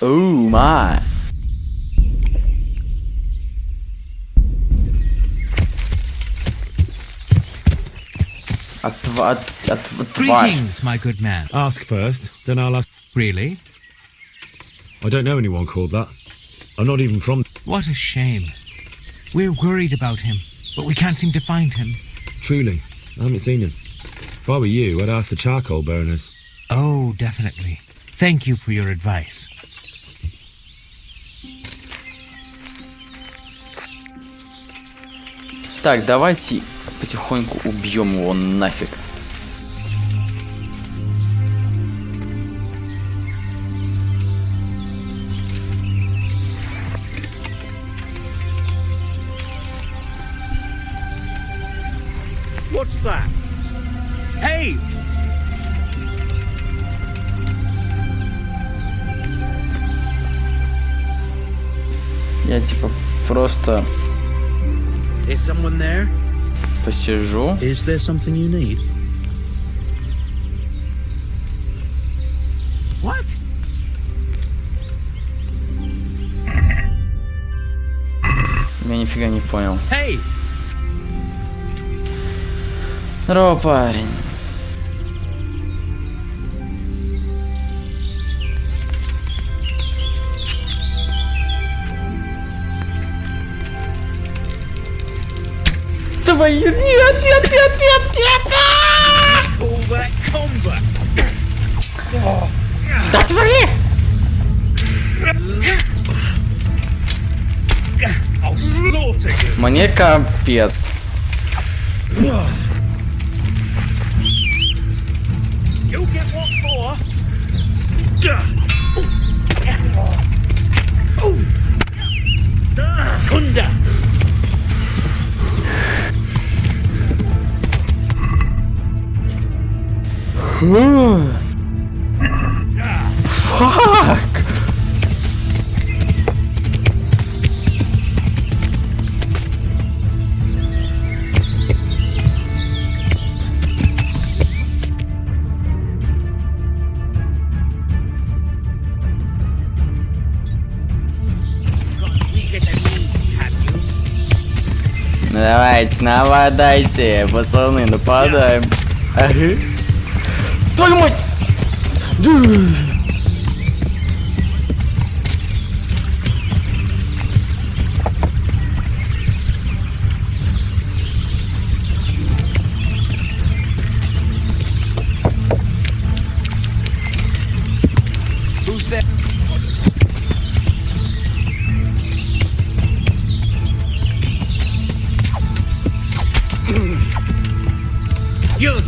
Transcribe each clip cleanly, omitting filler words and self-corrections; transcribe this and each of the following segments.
Оу, ма. Тварь. Greetings, my good man. Ask first, then I'll ask. Really? I don't know anyone called that. I'm not even from. What a shame. We're worried about him, but we can't seem to find him. Truly, I haven't seen him. If I were you, I'd ask the charcoal burners. Oh, definitely. Thank you for your advice. Так, давайте потихоньку убьем его нафиг. What's that? Hey! Я типа просто Is someone there? посижу. Is there something you need? What? Я нифига не понял. Hey! Здорово, парень. Твою... Нет, нет, нет, нет, нет! All that combat. Да твои! I'll slaughter you. Мне капец. You'll get what for? Kunda. Фак! Давайте, нападайте, пацаны, нападаем. Ага. Твою мать! Who's there? You!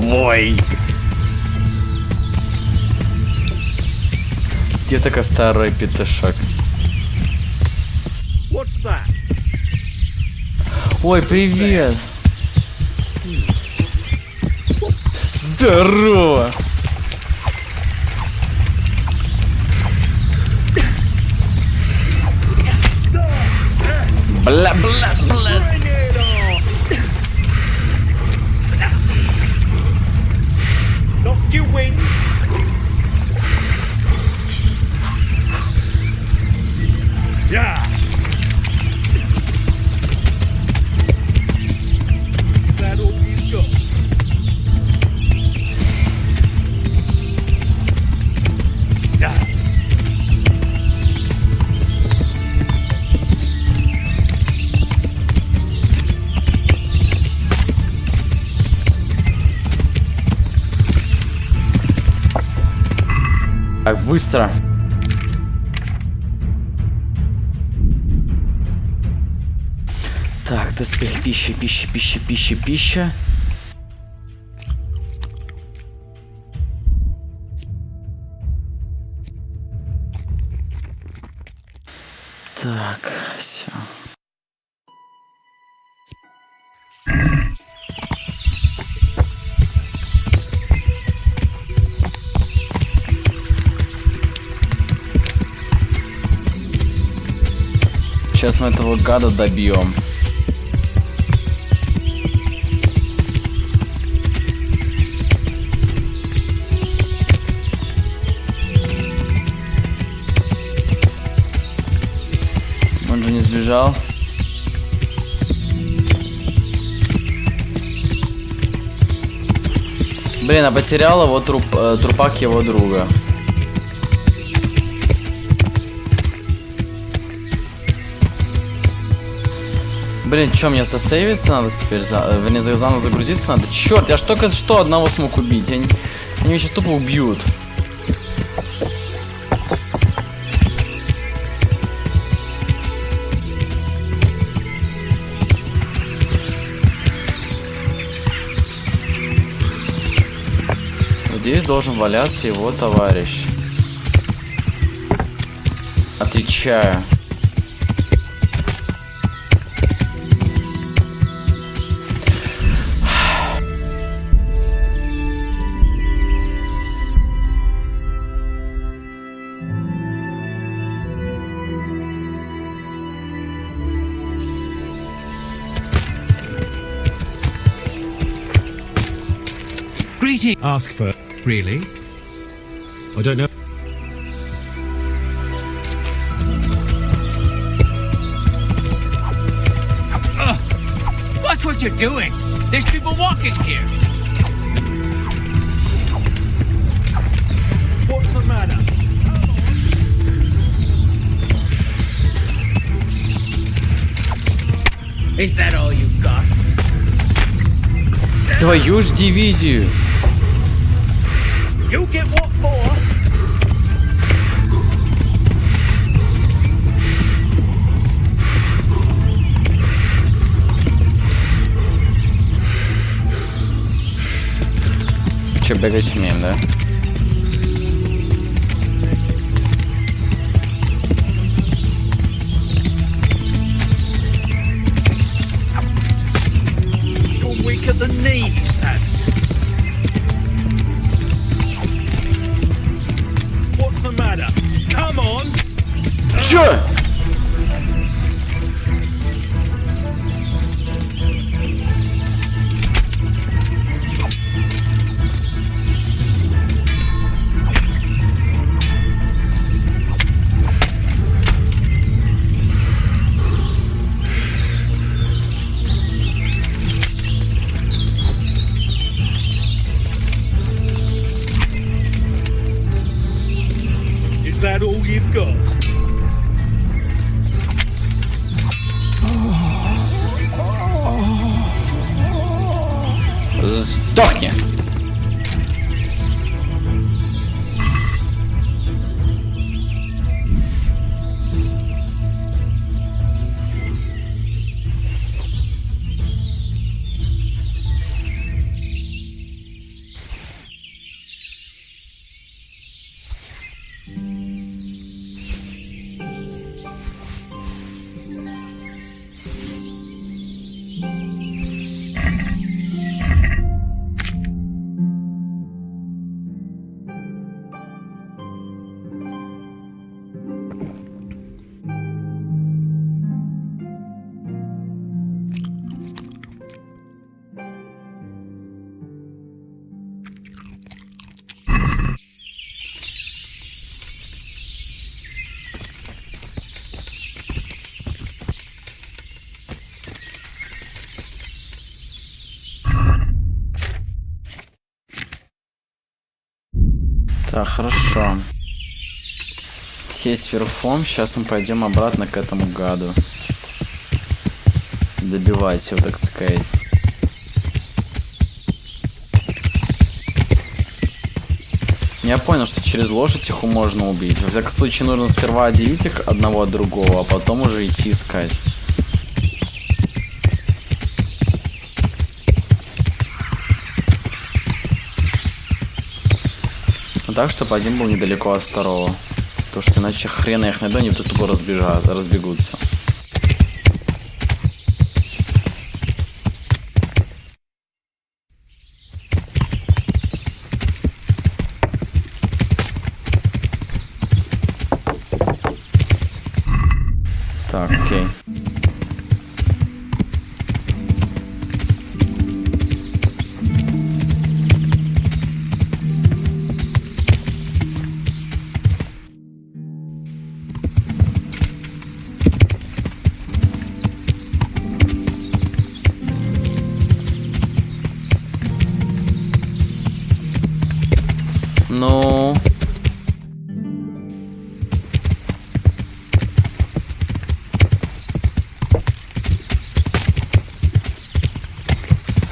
Бой! Где такой второй петушок? What's that? Ой, привет! Здорово! Бля, бля, бля! Lost your wings. Yeah. Is that all you've got? Yeah. Так, быстро. Так, доспех, пища, пища, пища, пища, пища. Так, все. Сейчас мы этого гада добьем. убежал. Блин, а потерял его трупак его друга. Блин, что, мне засейвиться надо теперь? Вернее, заново загрузиться надо? Черт, я ж только что одного смог убить. Они меня сейчас тупо убьют. Здесь должен валяться его товарищ. Отвечаю. Greeting. Ask for. Really? I don't know. Watch what you're doing. There's people walking here. What's the matter? Is that all you've got? Твою ж дивизию. You get what for? Че, бегать умеем, да? You're weak at the knees, then. What's the matter? Come on! Че? Is that all you've got? Сдохни! Так, хорошо. Сесть верхом. Сейчас мы пойдем обратно к этому гаду. Добивать его, так сказать. Я понял, что через лошадь их можно убить. Во всяком случае, нужно сперва отделить их одного от другого, а потом уже идти искать. Так, чтобы один был недалеко от второго. Потому что иначе хрена их найду, они тут тупо разбегутся. Так, окей. Ну...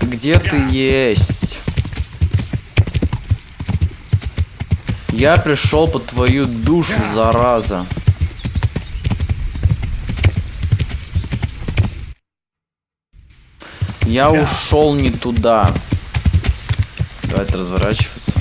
Где ты есть? Я пришел по твою душу, зараза. Я ушел не туда. Давайте разворачиваться.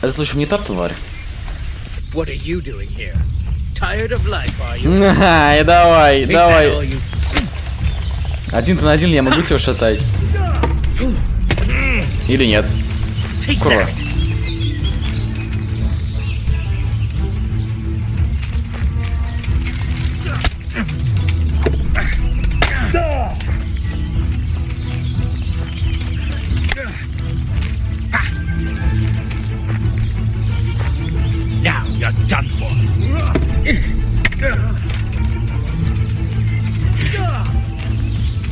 Это, слушай, не та тварь. What are you doing here? Tired of life, are you? И давай, Is that all давай. you- Один-то на один я могу тебя шатать. Или нет? Take Курва. that. Now you're done for.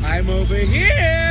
I'm over here.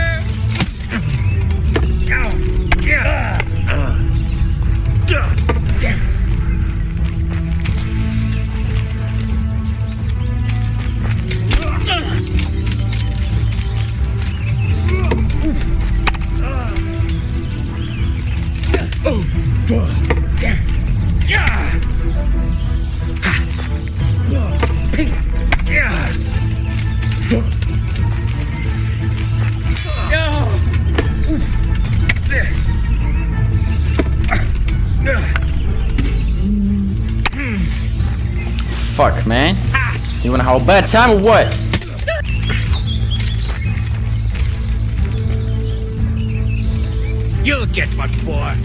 Fuck, man. You wanna have a bad time or what? You'll get what for.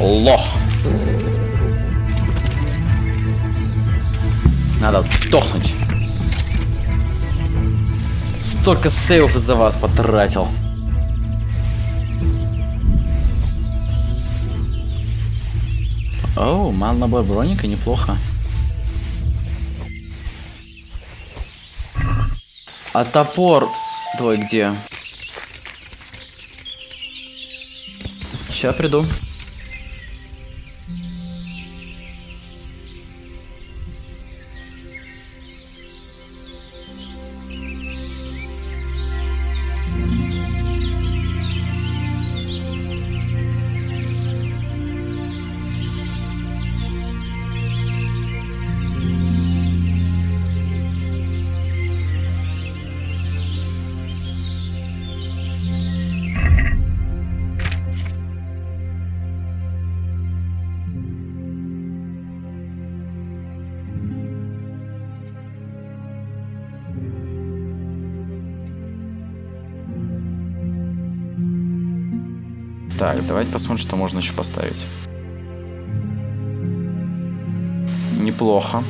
Лох. Надо сдохнуть. Столько сейвов из-за вас потратил. Оу, мал набор броника, неплохо. А топор твой где? Сейчас приду. Так, давайте посмотрим, что можно еще поставить. Неплохо.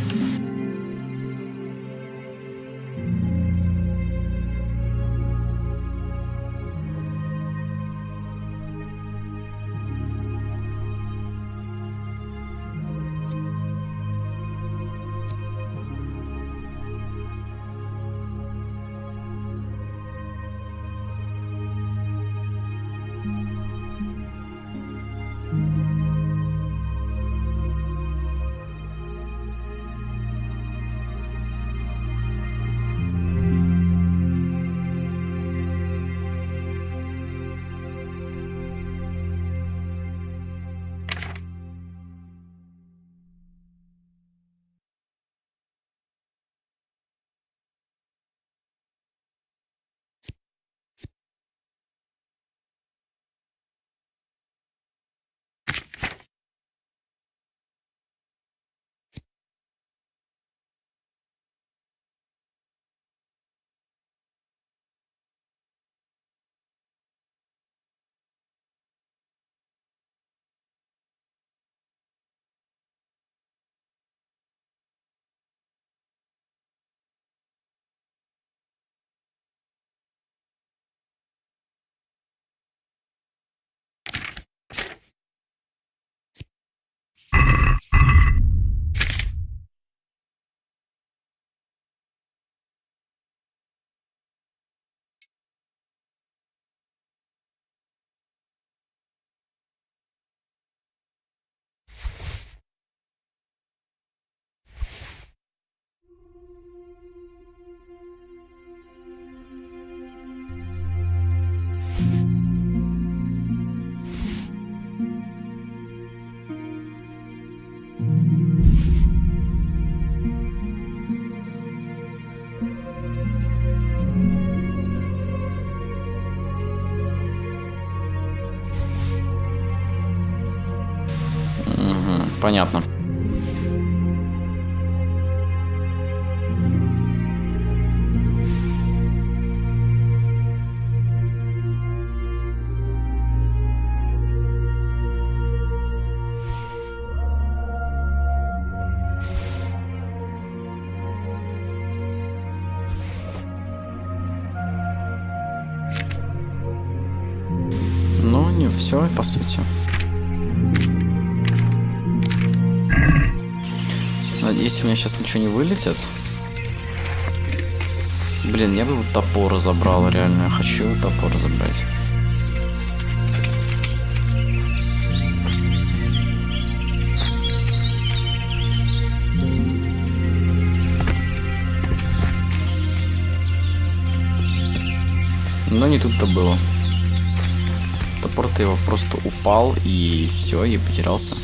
Понятно. Ну, не все, по сути. Надеюсь, у меня сейчас ничего не вылетит. Блин, я бы вот топор забрал, реально. Я хочу вот топор забрать. Но не тут-то было. Топор-то его просто упал и все, и потерялся.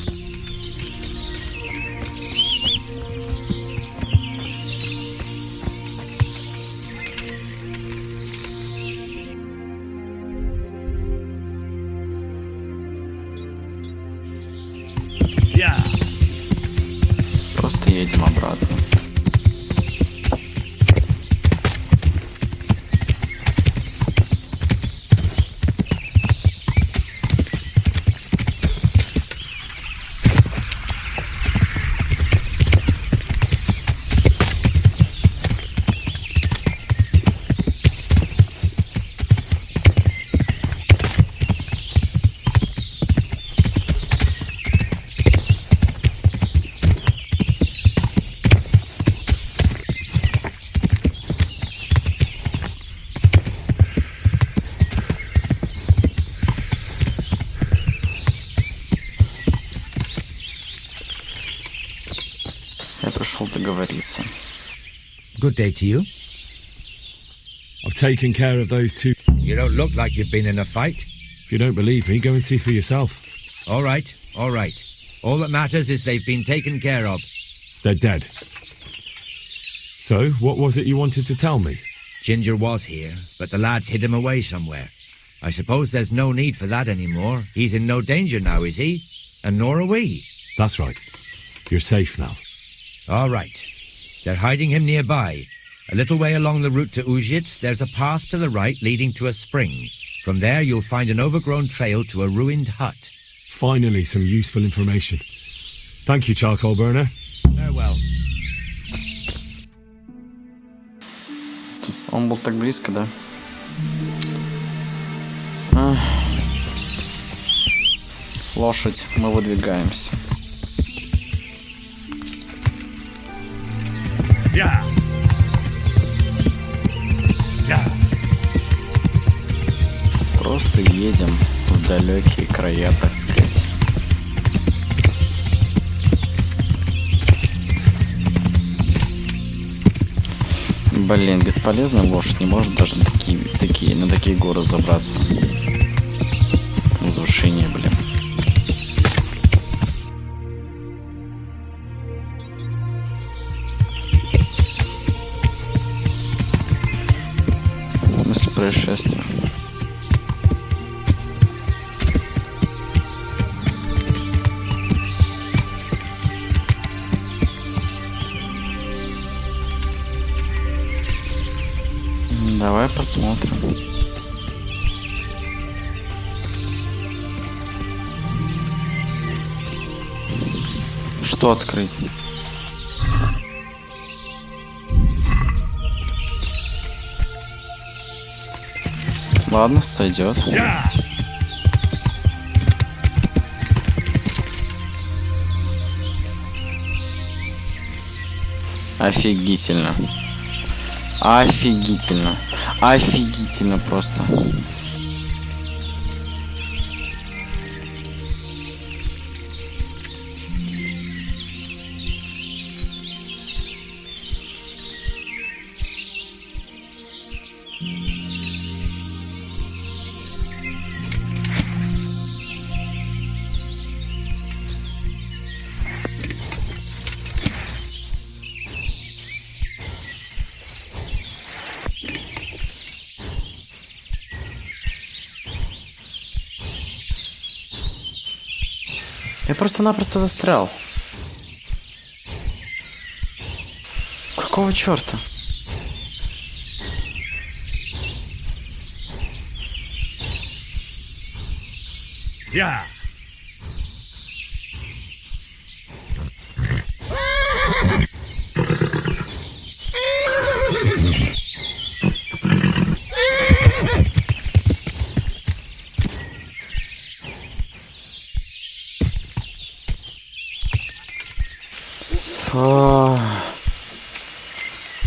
Просто едем обратно. Я пришел договориться. Good day to you. I've taken care of those two. You don't look like you've been in a fight. If you don't believe me, go and see for yourself. All right, all right. All that matters is they've been taken care of. They're dead. So, what was it you wanted to tell me? Ginger was here, but the lads hid him away somewhere. I suppose there's no need for that anymore. He's in no danger now, is he? And nor are we. That's right. You're safe now. All right. They're hiding him nearby. A little way along the route to Ujits, there's a path to the right leading to a spring. From there, you'll find an overgrown trail to a ruined hut. Finally, some useful information. Thank you, charcoal burner. Farewell. Он был так близко, да? Ах. Лошадь, мы выдвигаемся. Просто едем в далекие края, так сказать. Блин, бесполезная лошадь не может даже на такие горы забраться. Возвышение, блин. Мысли происшествия. Давай посмотрим. Что открыть? Ладно, сойдет. Офигительно. Офигительно. Офигительно просто. Я просто-напросто застрял. Какого черта? Yeah.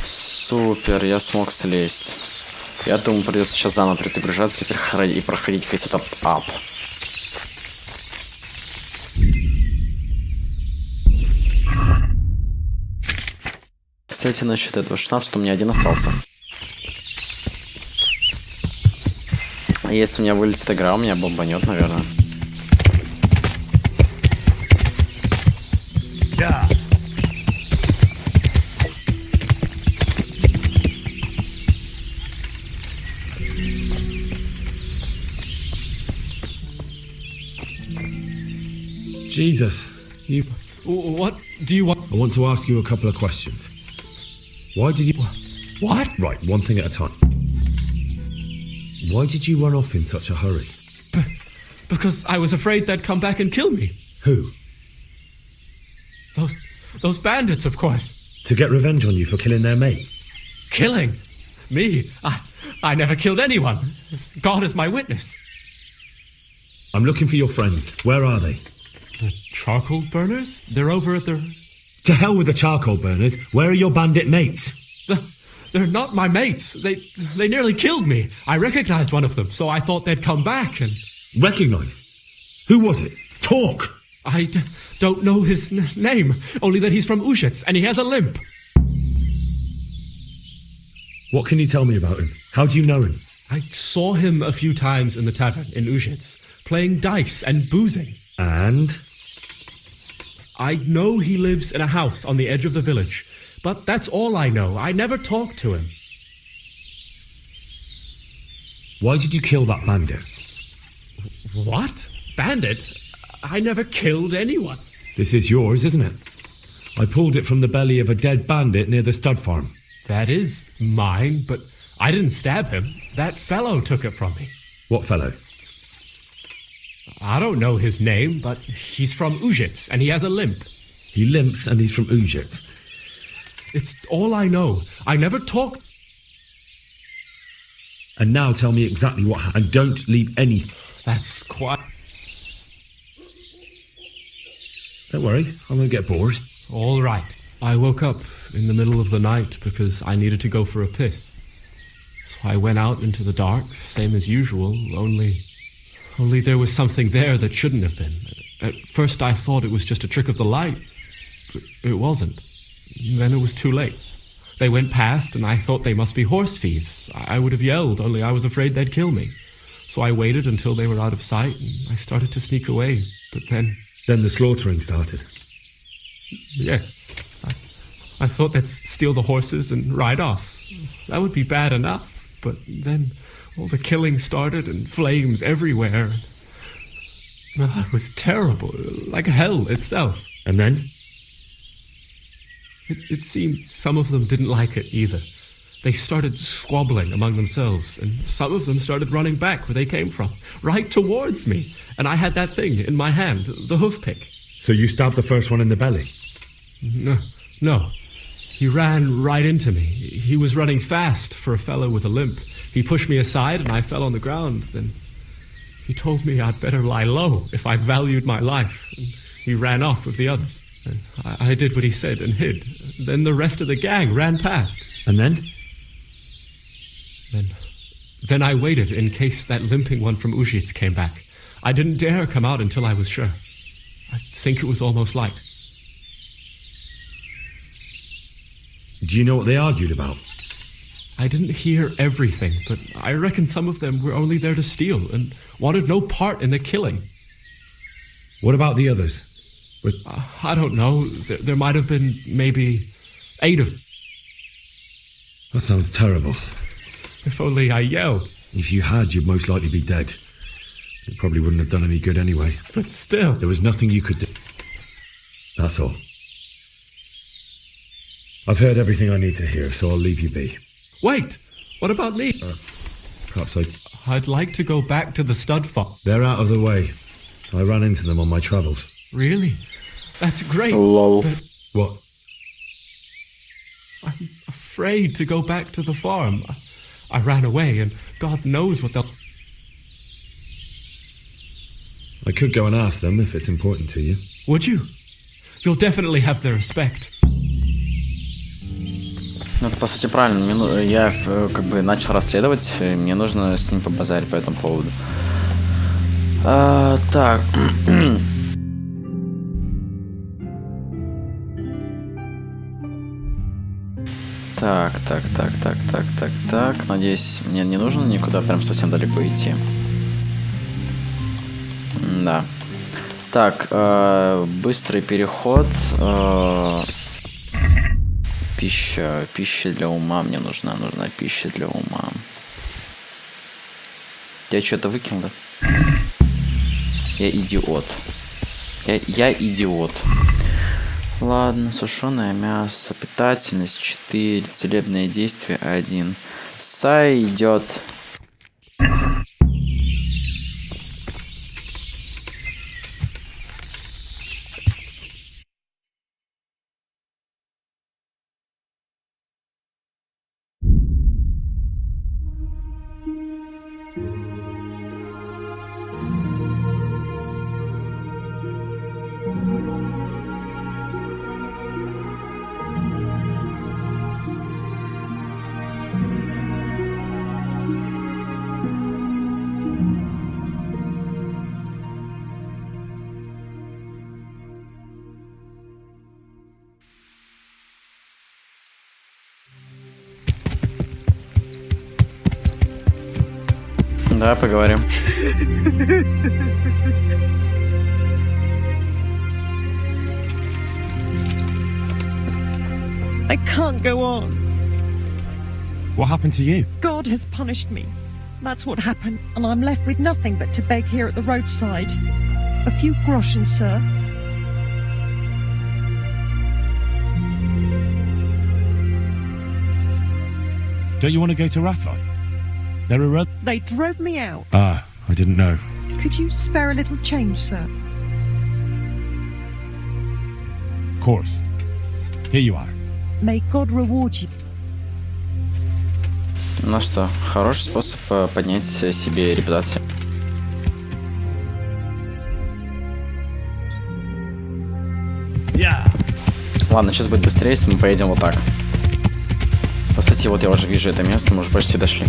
Супер, я смог слезть. Я думаю, придется сейчас заново перезагружаться и проходить весь этот ад. Кстати, насчет этого 16 у меня один остался. Если у меня вылетит игра, у меня бомбанет, наверное. Yeah. Jesus, you... What do you want? I want to ask you a couple of questions. Why did you... What? Right, one thing at a time. Why did you run off in such a hurry? Because I was afraid they'd come back and kill me. Who? Those bandits, of course. To get revenge on you for killing their mate? Killing? Me? I never killed anyone. God is my witness. I'm looking for your friends. Where are they? The charcoal burners? They're over at the... To hell with the charcoal burners. Where are your bandit mates? They're not my mates. They nearly killed me. I recognized one of them, so I thought they'd come back and... Recognize? Who was it? Talk! I don't know his name, only that he's from Ushitz and he has a limp. What can you tell me about him? How do you know him? I saw him a few times in the tavern in Ushitz, playing dice and boozing. And? I know he lives in a house on the edge of the village, but that's all I know. I never talked to him. Why did you kill that bandit? What? Bandit? I never killed anyone. This is yours, isn't it? I pulled it from the belly of a dead bandit near the stud farm. That is mine, but I didn't stab him. That fellow took it from me. What fellow? I don't know his name, but he's from Ushitz and he has a limp. He limps and he's from Ushitz. It's all I know. I never talked. And now tell me exactly what happened. And don't leave any... That's quite... Don't worry, I won't get bored. All right. I woke up in the middle of the night because I needed to go for a piss. So I went out into the dark, same as usual, only there was something there that shouldn't have been. At first I thought it was just a trick of the light, but it wasn't. Then it was too late. They went past and I thought they must be horse thieves. I would have yelled, only I was afraid they'd kill me. So I waited until they were out of sight and I started to sneak away, but then... Then the slaughtering started. Yes. I thought they'd steal the horses and ride off. That would be bad enough, but then all the killing started and flames everywhere. It was terrible, like hell itself. And then? It seemed some of them didn't like it either. They started squabbling among themselves, and some of them started running back where they came from, right towards me. And I had that thing in my hand, the hoof pick. So you stabbed the first one in the belly? No. He ran right into me. He was running fast for a fellow with a limp. He pushed me aside and I fell on the ground. Then he told me I'd better lie low if I valued my life. And he ran off with the others. And I did what he said and hid. Then the rest of the gang ran past. And then? Then I waited in case that limping one from Ushitz came back. I didn't dare come out until I was sure. I think it was almost light. Do you know what they argued about? I didn't hear everything, but I reckon some of them were only there to steal and wanted no part in the killing. What about the others? I don't know. There might have been maybe 8 of them. That sounds terrible. If only I yelled. If you had, you'd most likely be dead. It probably wouldn't have done any good anyway. But still. There was nothing you could do. That's all. I've heard everything I need to hear, so I'll leave you be. Wait! What about me? Perhaps I'd like to go back to the stud farm. They're out of the way. I ran into them on my travels. Really? That's great. Лол. What? I'm afraid to go back to the farm. I ran away, and God knows what they'll... I could go and ask them if it's important to you. Would you? You'll definitely have their respect. Ну, это, по сути, правильно. Я как бы начал расследовать, и мне нужно с ним побазарить по этому поводу. Так. Так. Надеюсь, мне не нужно никуда прям совсем далеко идти. Да. Так, быстрый переход. Пища для ума мне нужна пища для ума. Я что-то выкинул, да? Я идиот. Я идиот. Ладно, сушеное мясо, питательность 4, целебное действие 1. Сойдет. Да, поговорим. I can't go on. What happened to you? God has punished me. That's what happened, and I'm left with nothing but to beg here at the roadside. A few groschen, sir. Don't you want to go to Ratai? There are They drove me out. Ah, I didn't know. Could you spare a little change, sir? Of course. Here you are. May God reward you. Ну что, хороший способ поднять себе репутацию. Ладно, сейчас будет быстрее, если мы поедем вот так. По сути, вот я уже вижу это место, мы уже почти дошли.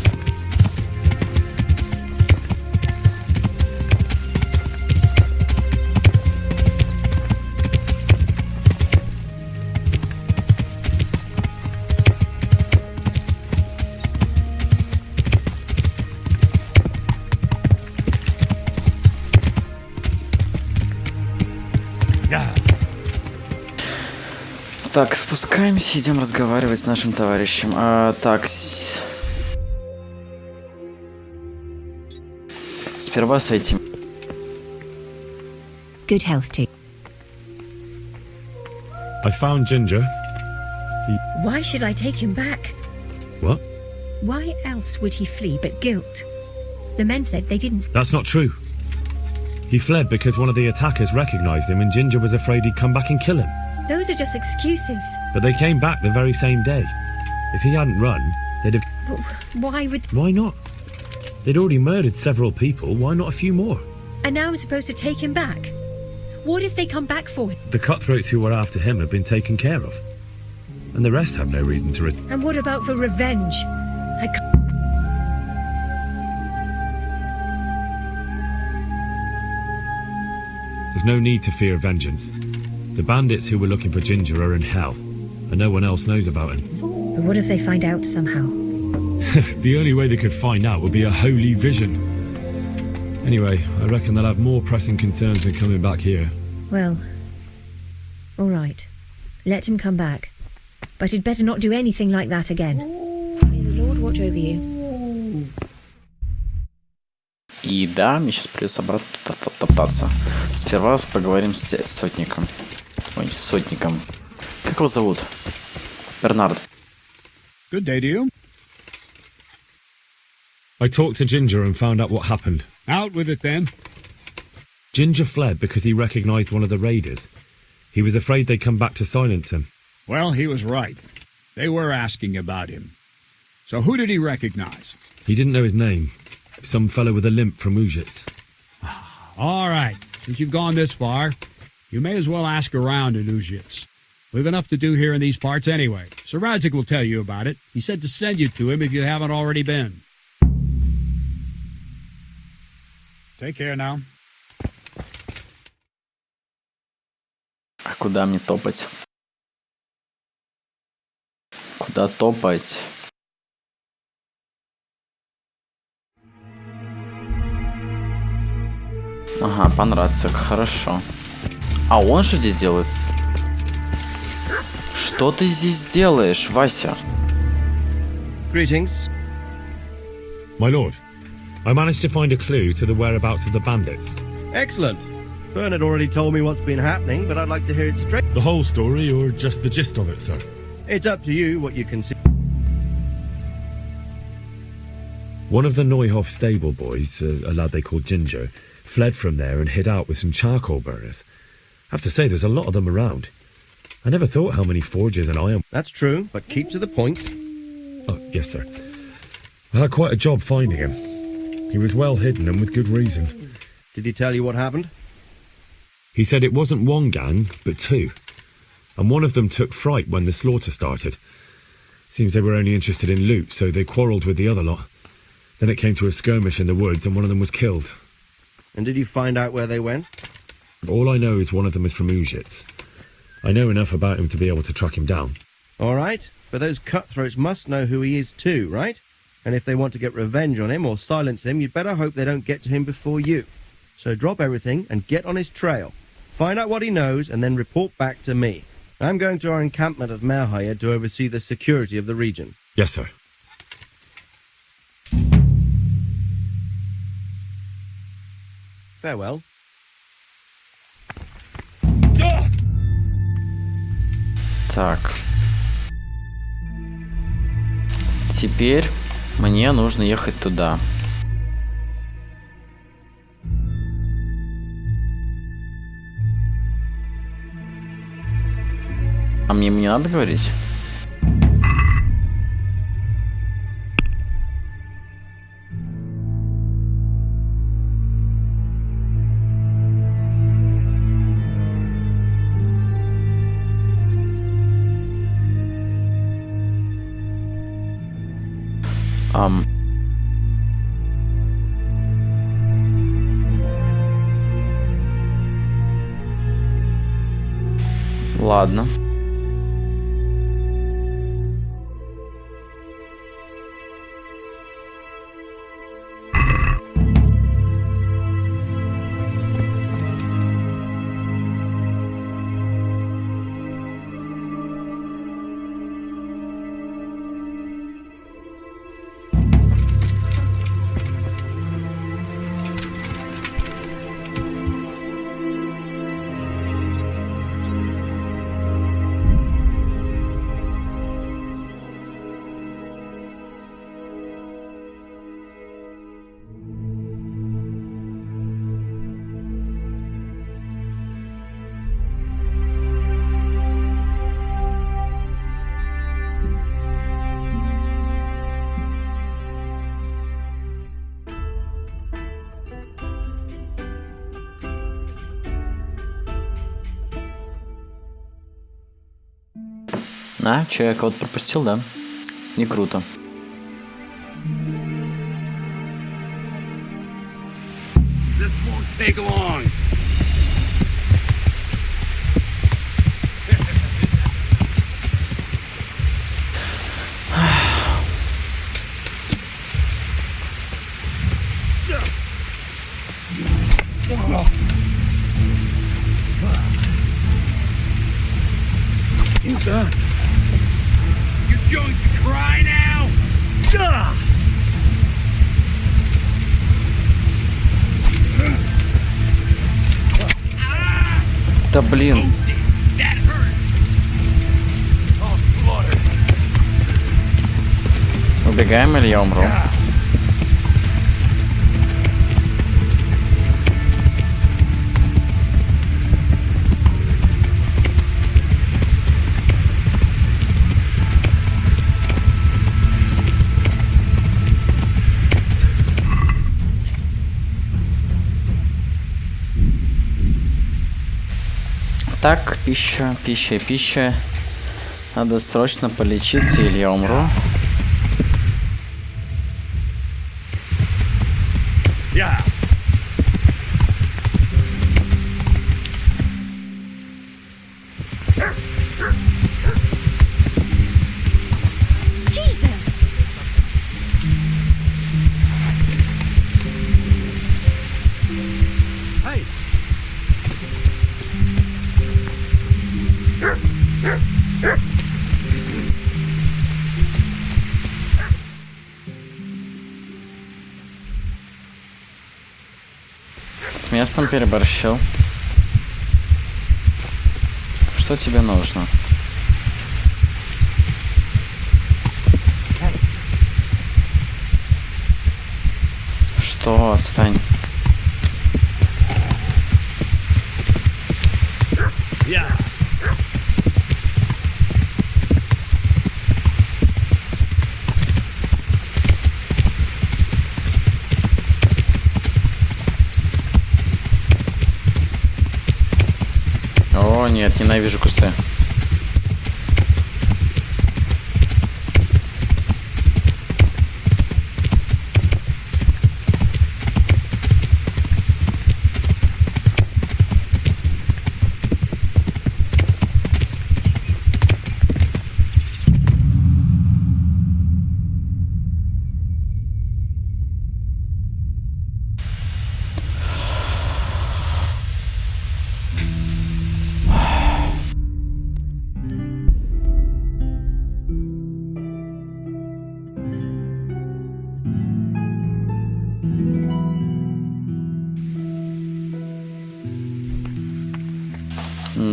Так, спускаемся, идем разговаривать с нашим товарищем. Так, сперва сойти. Good health to you. I found Ginger. Why should I take him back? What? Why else would he flee but guilt? The men said they didn't... That's not true. He fled because one of the attackers recognized him and Ginger was afraid he'd come back and kill him. Those are just excuses. But they came back the very same day. If he hadn't run, they'd have... But why would... Why not? They'd already murdered several people, why not a few more? And now I'm supposed to take him back? What if they come back for him? The cutthroats who were after him have been taken care of. And the rest have no reason to... And what about for revenge? I can't... There's no need to fear vengeance. The bandits who were looking for Ginger are in hell, and no one else knows about him. But what if they find out somehow? The only way they could find out would be a holy vision. Anyway, I reckon they'll have more pressing concerns than coming back here. Well, all right. Let him come back. But he'd better not do anything like that again. May the Lord watch over you. И да, мне сейчас придется обратно топтаться. Сперва поговорим с сотником. Ой, с сотником. Как его зовут? Бернард. Good day to you. I talked to Ginger and found out what happened. Out with it then. Ginger fled because he recognized one of the raiders. He was afraid they'd come back to silence him. Well, he was right. They were asking about him. So who did he recognize? He didn't know his name. Some fellow with a limp from Ujits. All right. Since you've gone this far, you may as well ask around in Ujits. We've enough to do here in these parts anyway. Sir Radzik will tell you about it. He said to send you to him if you haven't already been. Take care now. А куда мне топать? Куда топать? Ага, понравится, хорошо. А он что здесь делает? Что ты здесь делаешь, Вася? Greetings. My lord, I managed to find a clue to the whereabouts of the bandits. Excellent. Bernard already told me what's been happening, but I'd like to hear it straight. The whole story or just the gist of it, sir? It's up to you what you consider. One of the Neuhoff stable boys, a lad they called Ginger, fled from there and hid out with some charcoal burners. I have to say, there's a lot of them around. I never thought how many forges and iron... That's true, but keep to the point. Oh, yes, sir. I had quite a job finding him. He was well hidden and with good reason. Did he tell you what happened? He said it wasn't one gang, but two. And one of them took fright when the slaughter started. Seems they were only interested in loot, so they quarrelled with the other lot. Then it came to a skirmish in the woods and one of them was killed. And did you find out where they went? All I know is one of them is from Ujits. I know enough about him to be able to track him down. All right, but those cutthroats must know who he is too, right? And if they want to get revenge on him or silence him, you'd better hope they don't get to him before you. So drop everything and get on his trail. Find out what he knows and then report back to me. I'm going to our encampment at Merhayed to oversee the security of the region. Yes, sir. Farewell. Так. Теперь мне нужно ехать туда. А мне ему не надо говорить? Ладно. А, че, я кого-то пропустил, да? Не круто. This won't take long. You're going to cry now? Да блин. That hurt. All slaughtered. Убегаем или я умру? Так, пища. Надо срочно полечиться, или я умру. Jesus! Hey! С местом переборщил. Что тебе нужно? Что? Отстань. О, нет, ненавижу кусты.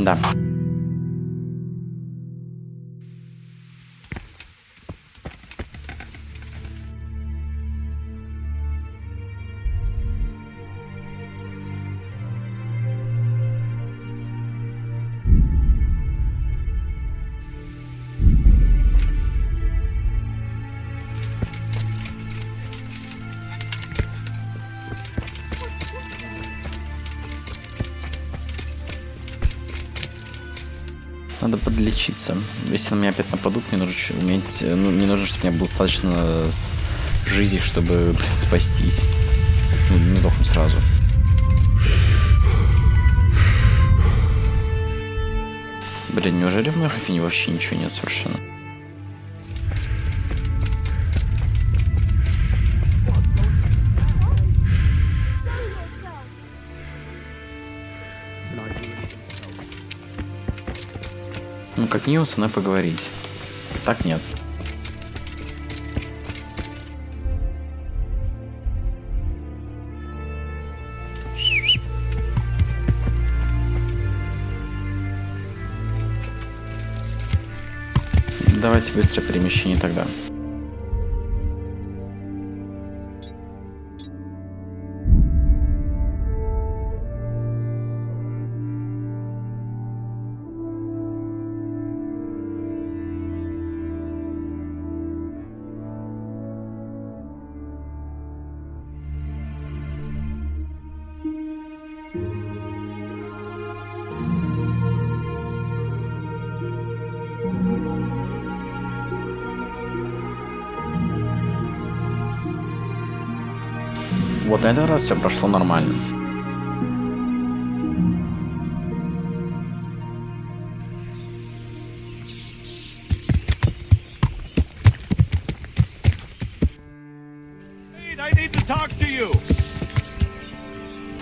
Да. Надо подлечиться. Если на меня опять нападут, мне нужно уметь. Ну, мне нужно, чтобы у меня было достаточно жизни, чтобы спастись. Ну, не сдохнуть сразу. Блин, неужели в моих афине вообще ничего нет совершенно? Ну, как минимум со мной поговорить. Так нет. Давайте быстрое перемещение тогда. Вот на этот раз все прошло нормально.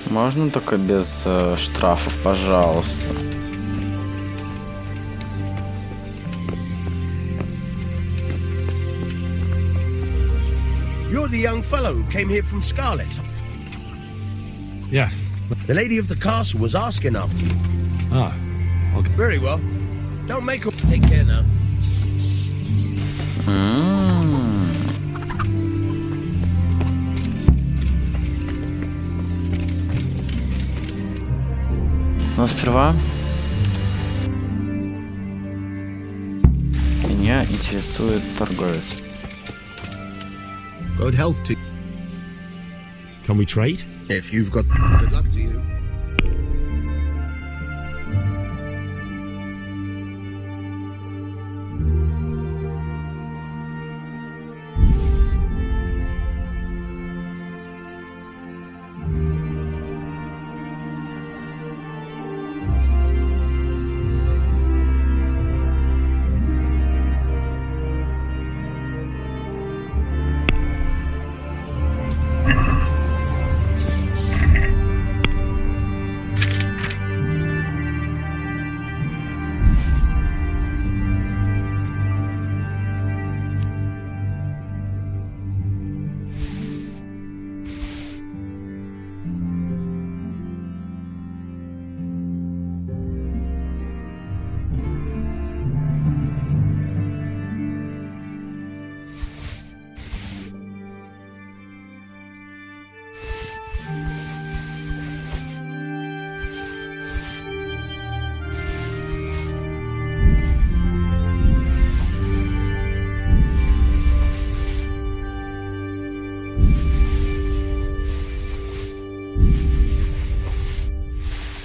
Можно только без штрафов, пожалуйста. You're the young fellow who came here from Scarlet. Yes. The lady of the castle was asking after you. Ah. Okay. Very well. Don't make a... Take care now. Но сперва меня интересует торговец. Good health to Can we trade? if you've got good luck to you.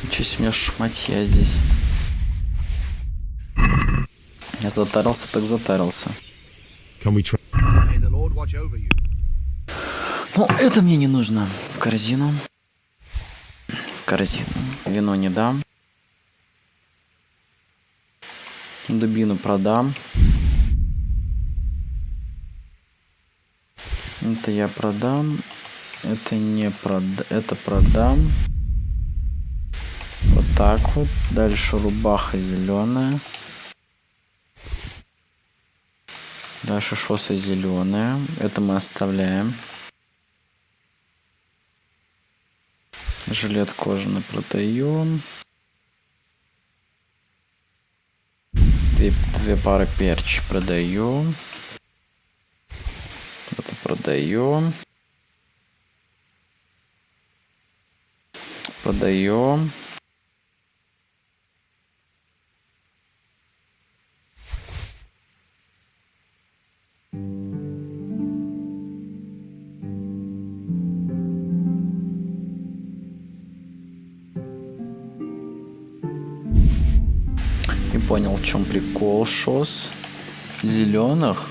Ничего себе, у меня шматья здесь. Я затарился, так затарился. Can we trade? May the Lord watch over you. Ну, это мне не нужно. В корзину. В корзину. Вино не дам. Дубину продам. Это я продам. Это не продам. Это продам. Вот так вот. Дальше рубаха зеленая. Дальше шоссе зеленая. Это мы оставляем. Жилет кожаный продаем. Две пары перчи продаем. Это продаем. Продаем. Не понял, в чем прикол шос зеленых.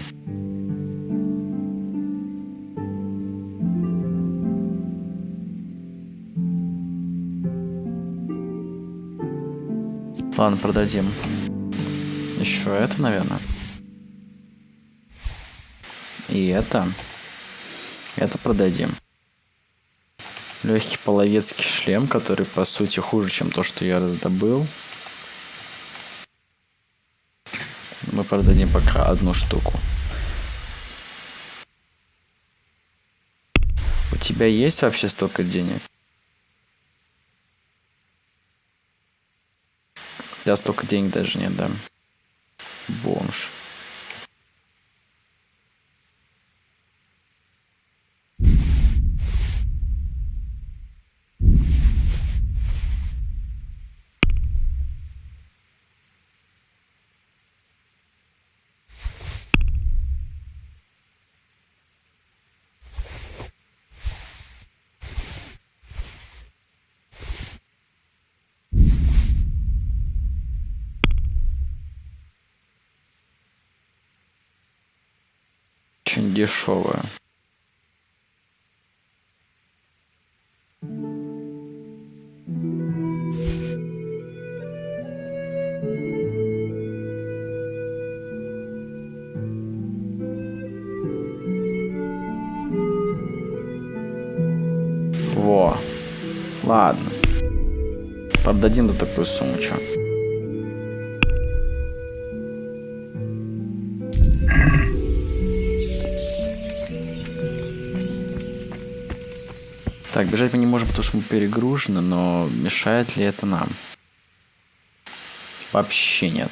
Ладно, продадим. Еще это, наверное. И это. Это продадим. Легкий половецкий шлем, который по сути хуже, чем то, что я раздобыл. Мы продадим пока одну штуку. У тебя есть вообще столько денег? Да, столько денег даже нет, да. Бомж. Очень дешевая. Во. Ладно. Продадим за такую сумму, чё? Так, бежать мы не можем, потому что мы перегружены, но мешает ли это нам? Вообще нет.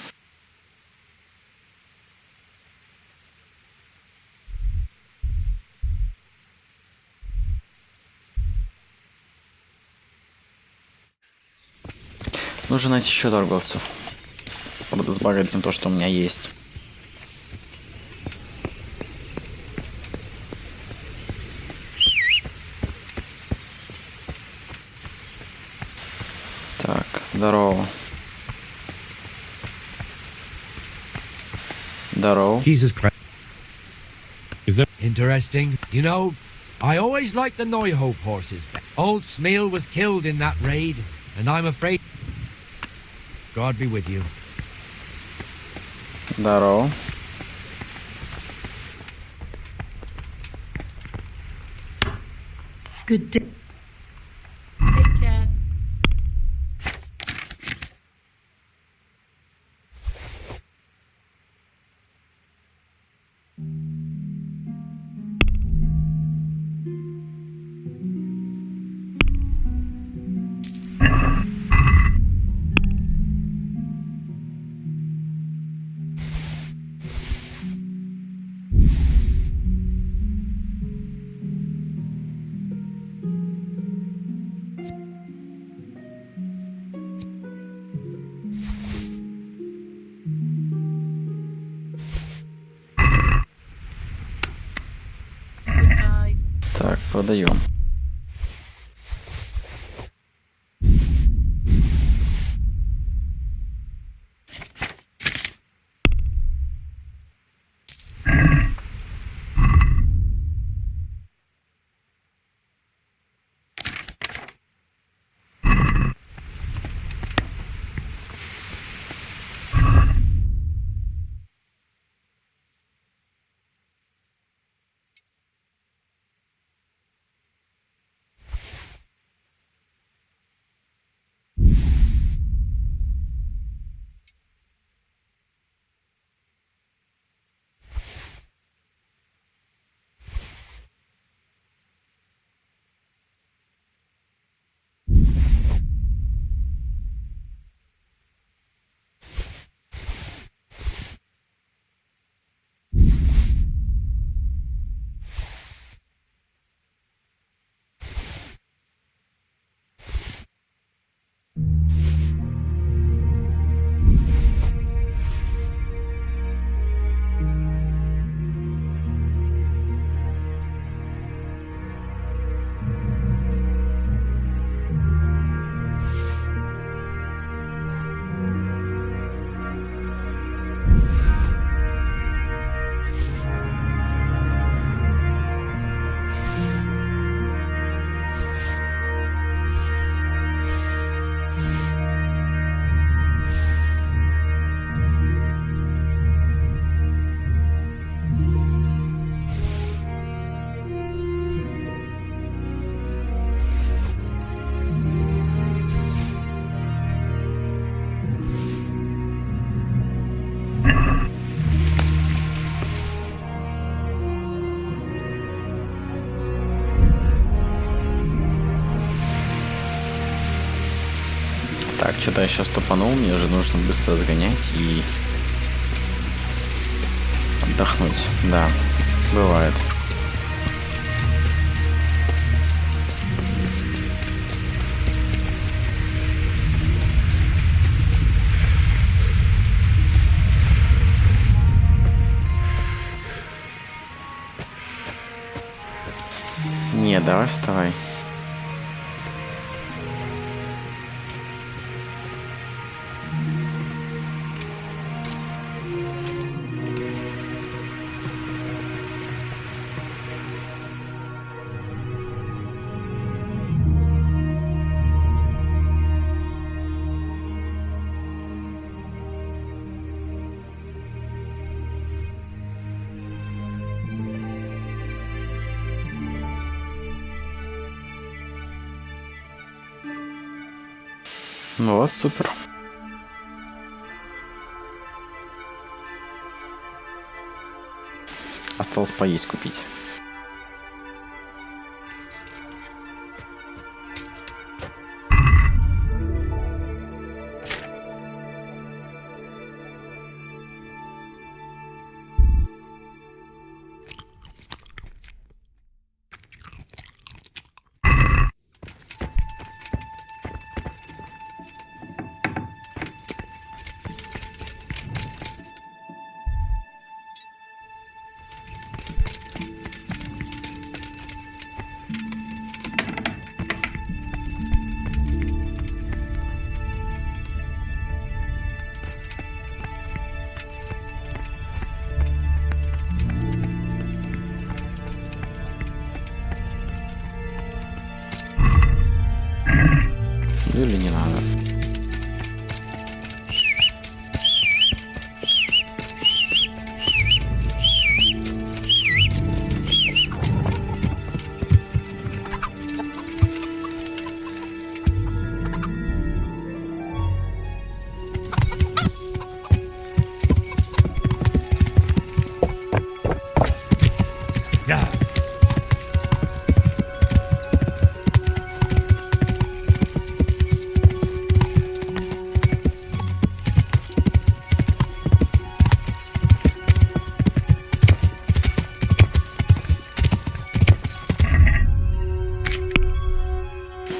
Нужно найти еще торговцев. Правда, сбагрить то, что у меня есть. Так, здорово. Здорово. Jesus Christ. Is there? Interesting. You know, I always liked the Neuhof horses. Old Smeal was killed in that raid, and I'm afraid... God be with you. Здорово. Good day. Take care. Goodbye. Так, продаем. Так, что-то я сейчас тупанул, мне же нужно быстро сгонять и отдохнуть. Да, бывает. Не, давай вставай. Ну вот, супер. Осталось поесть купить. Ну или не надо.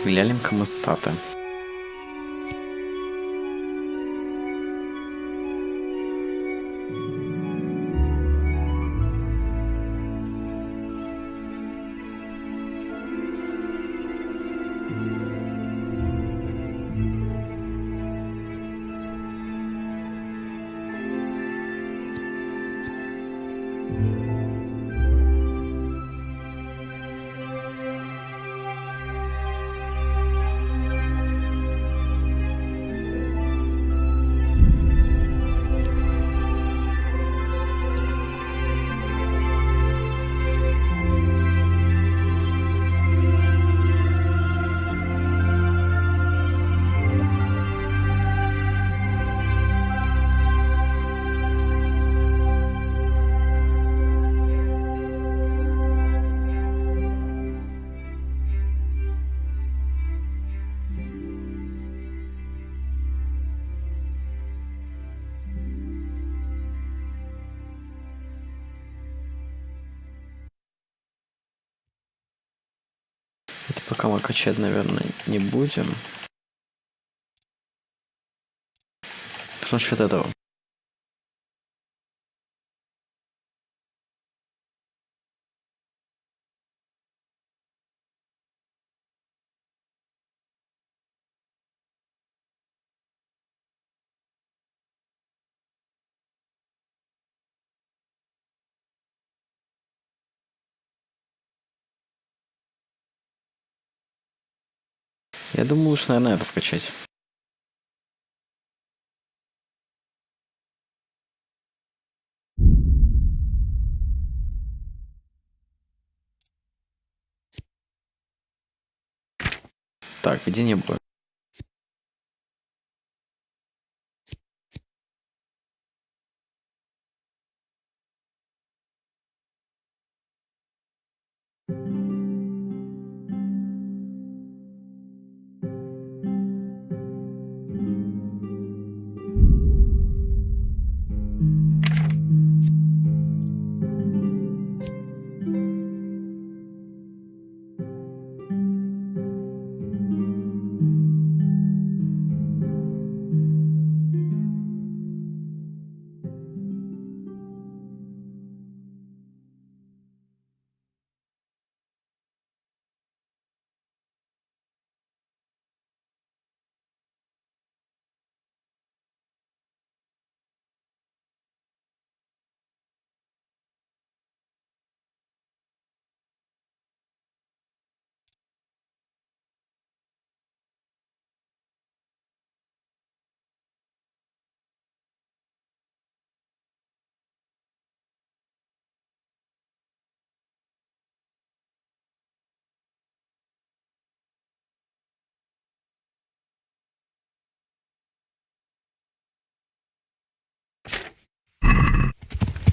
Глянем-ка мы статы. Это пока мы качать, наверное, не будем. Что насчет этого? Я думаю, лучше, наверное, это вкачать. Так, ведение боя.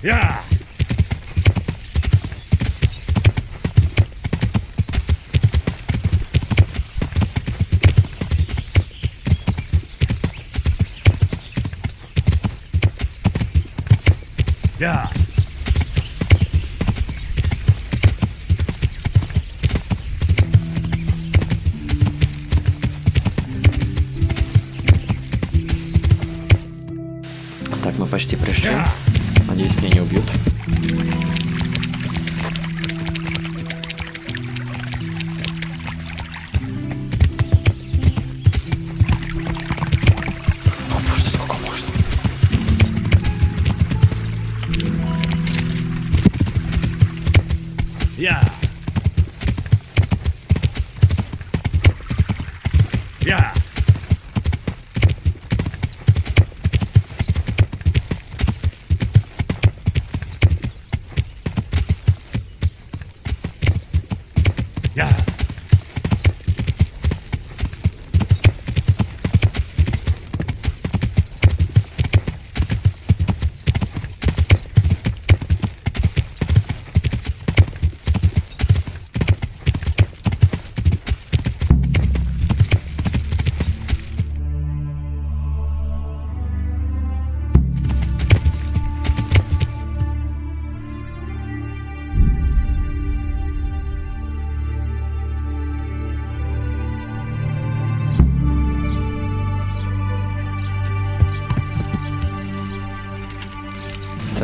Yeah! Yeah! Так, мы почти пришли. Надеюсь, меня не убьют. О, боже, сколько можно? Yeah! Yeah!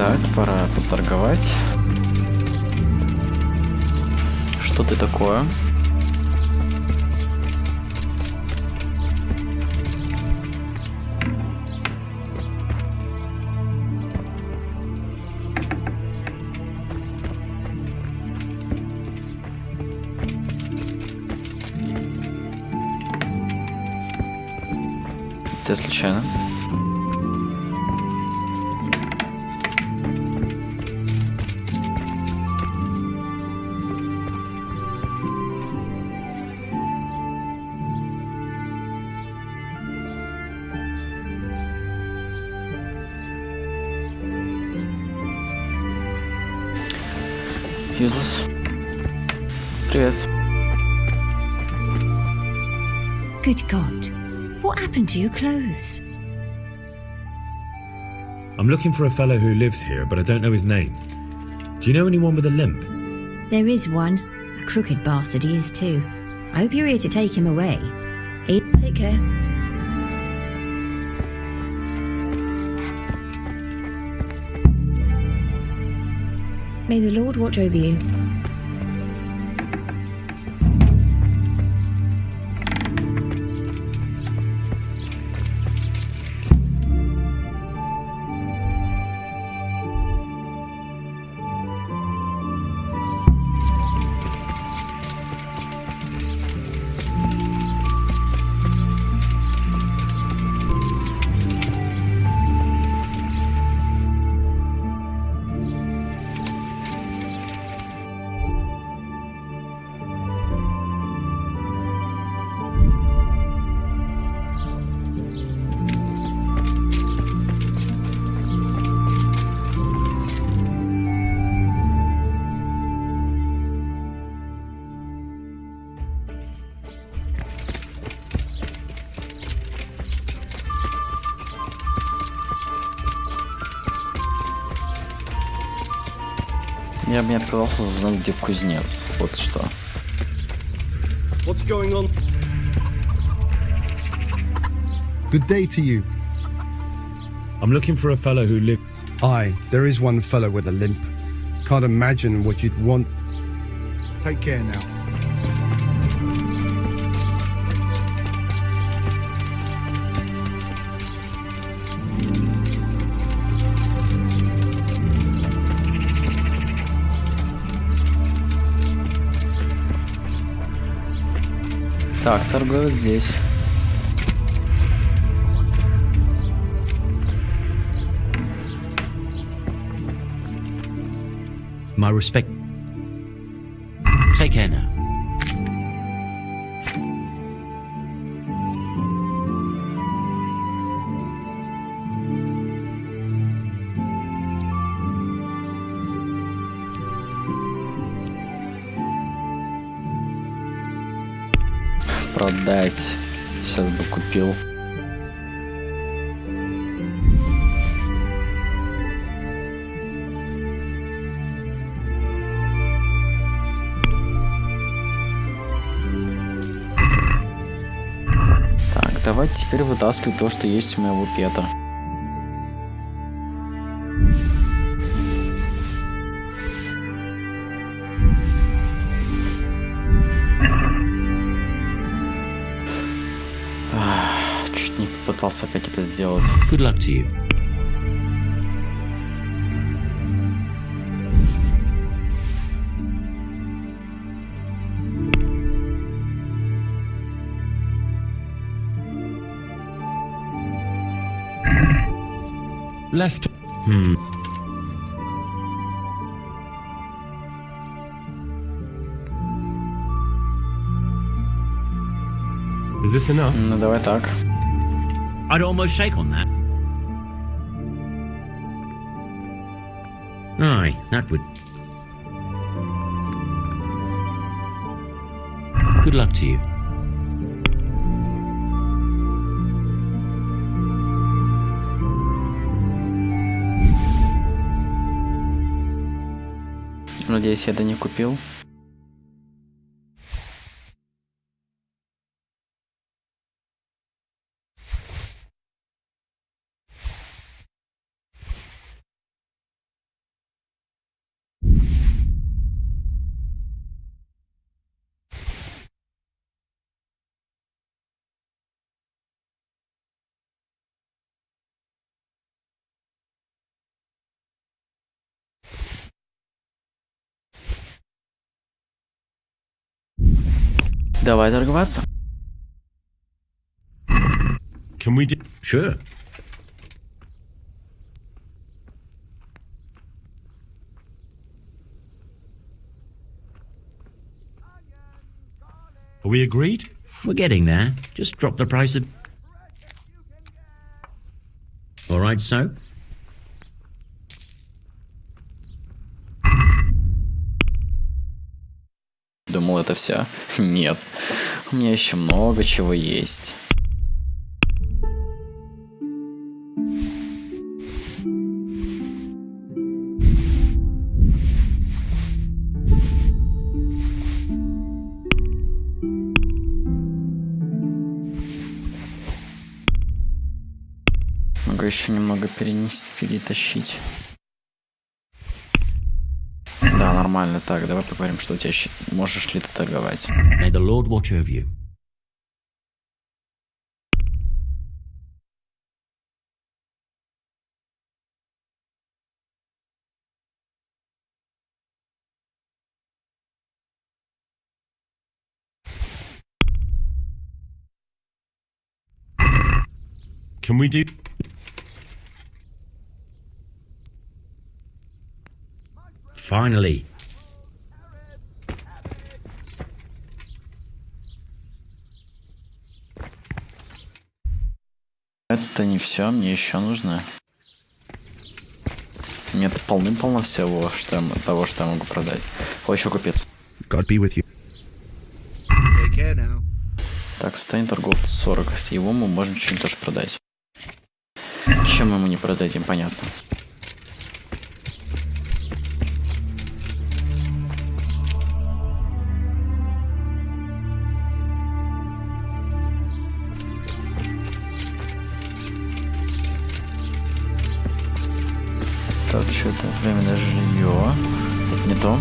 Так, пора поторговать. Что ты такое? Ты случайно? Useless. Привет. Good God. What happened to your clothes? I'm looking for a fellow who lives here, but I don't know his name. Do you know anyone with a limp? There is one. A crooked bastard he is too. I hope you're here to take him away. Take care. May the Lord watch over you. Я бы не отказался узнать, где кузнец. Вот что. What's going on? Good day to you. I'm looking for a fellow who lives... Aye, there is one fellow with a limp. Can't imagine what you'd want. Take care now. Так, торгуют здесь. My respect. Take care now. Продать. Сейчас бы купил. Так, давайте теперь вытаскивать то, что есть у моего пета. Чуть не попытался опять это сделать. Good luck to you. Let's talk. Is this enough? Ну давай так. I'd almost shake on that. Aye, that would. Good luck to you. Надеюсь, я это не купил. Давай торговаться. Can we do? Sure. Are we agreed? We're getting there. Just drop the price of... All right, so? Думал, это все. Нет. У меня еще много чего есть. Могу еще немного перетащить. Да, нормально. Так, давай поговорим, что у тебя еще... Можешь ли ты торговать? May the Lord watch over you. Can we do? Finally. Это не все, мне еще нужно. Нет, полным-полно всего, того, что я могу продать. О, еще купец. God be with you. Take care now. Так, состояние торговца 40. Его мы можем что-нибудь тоже продать. Чем мы ему не продадим, понятно. Так, что-то временное жилье. Это не то.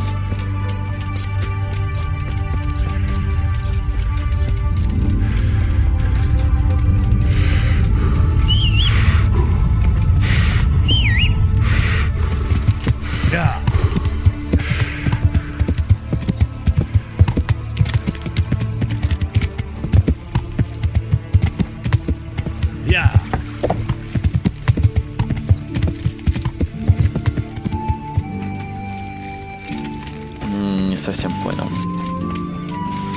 Не совсем понял,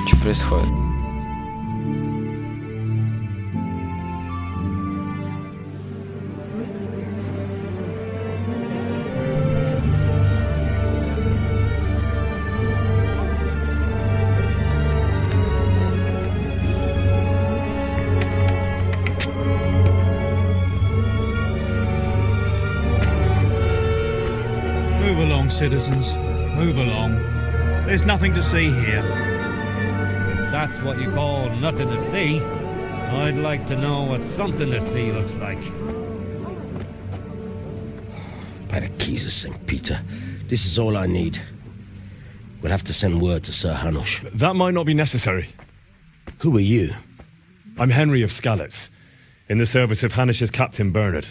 что происходит. Move along, citizens. Move along. There's nothing to see here. That's what you call nothing to see. I'd like to know what something to see looks like. By the keys of St. Peter, this is all I need. We'll have to send word to Sir Hanush. That might not be necessary. Who are you? I'm Henry of Skalitz, in the service of Hanush's Captain Bernard.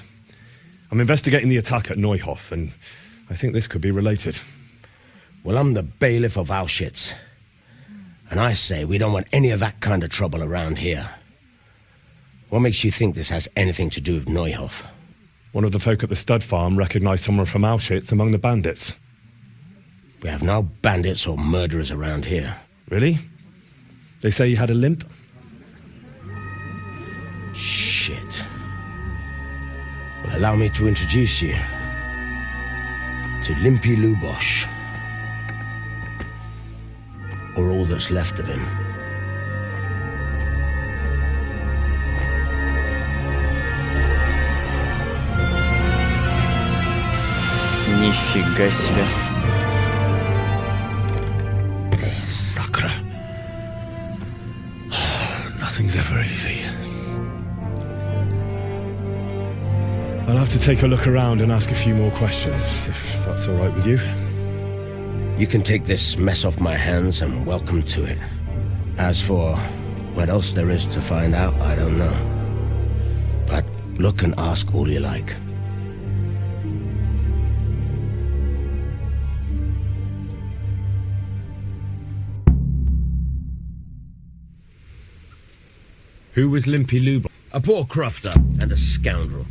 I'm investigating the attack at Neuhof, and I think this could be related. Well, I'm the bailiff of Auschwitz. And I say we don't want any of that kind of trouble around here. What makes you think this has anything to do with Neuhof? One of the folk at the stud farm recognized someone from Auschwitz among the bandits. We have no bandits or murderers around here. Really? They say he had a limp? Shit. Well, allow me to introduce you to Limpy Lubosh. Or all that's left of him. Нифига себе. Sakra. Nothing's ever easy. I'll have to take a look around and ask a few more questions, if that's all right with you. You can take this mess off my hands and welcome to it. As for what else there is to find out, I don't know. But look and ask all you like. Who was Limpy Lubosh? A poor crofter and a scoundrel.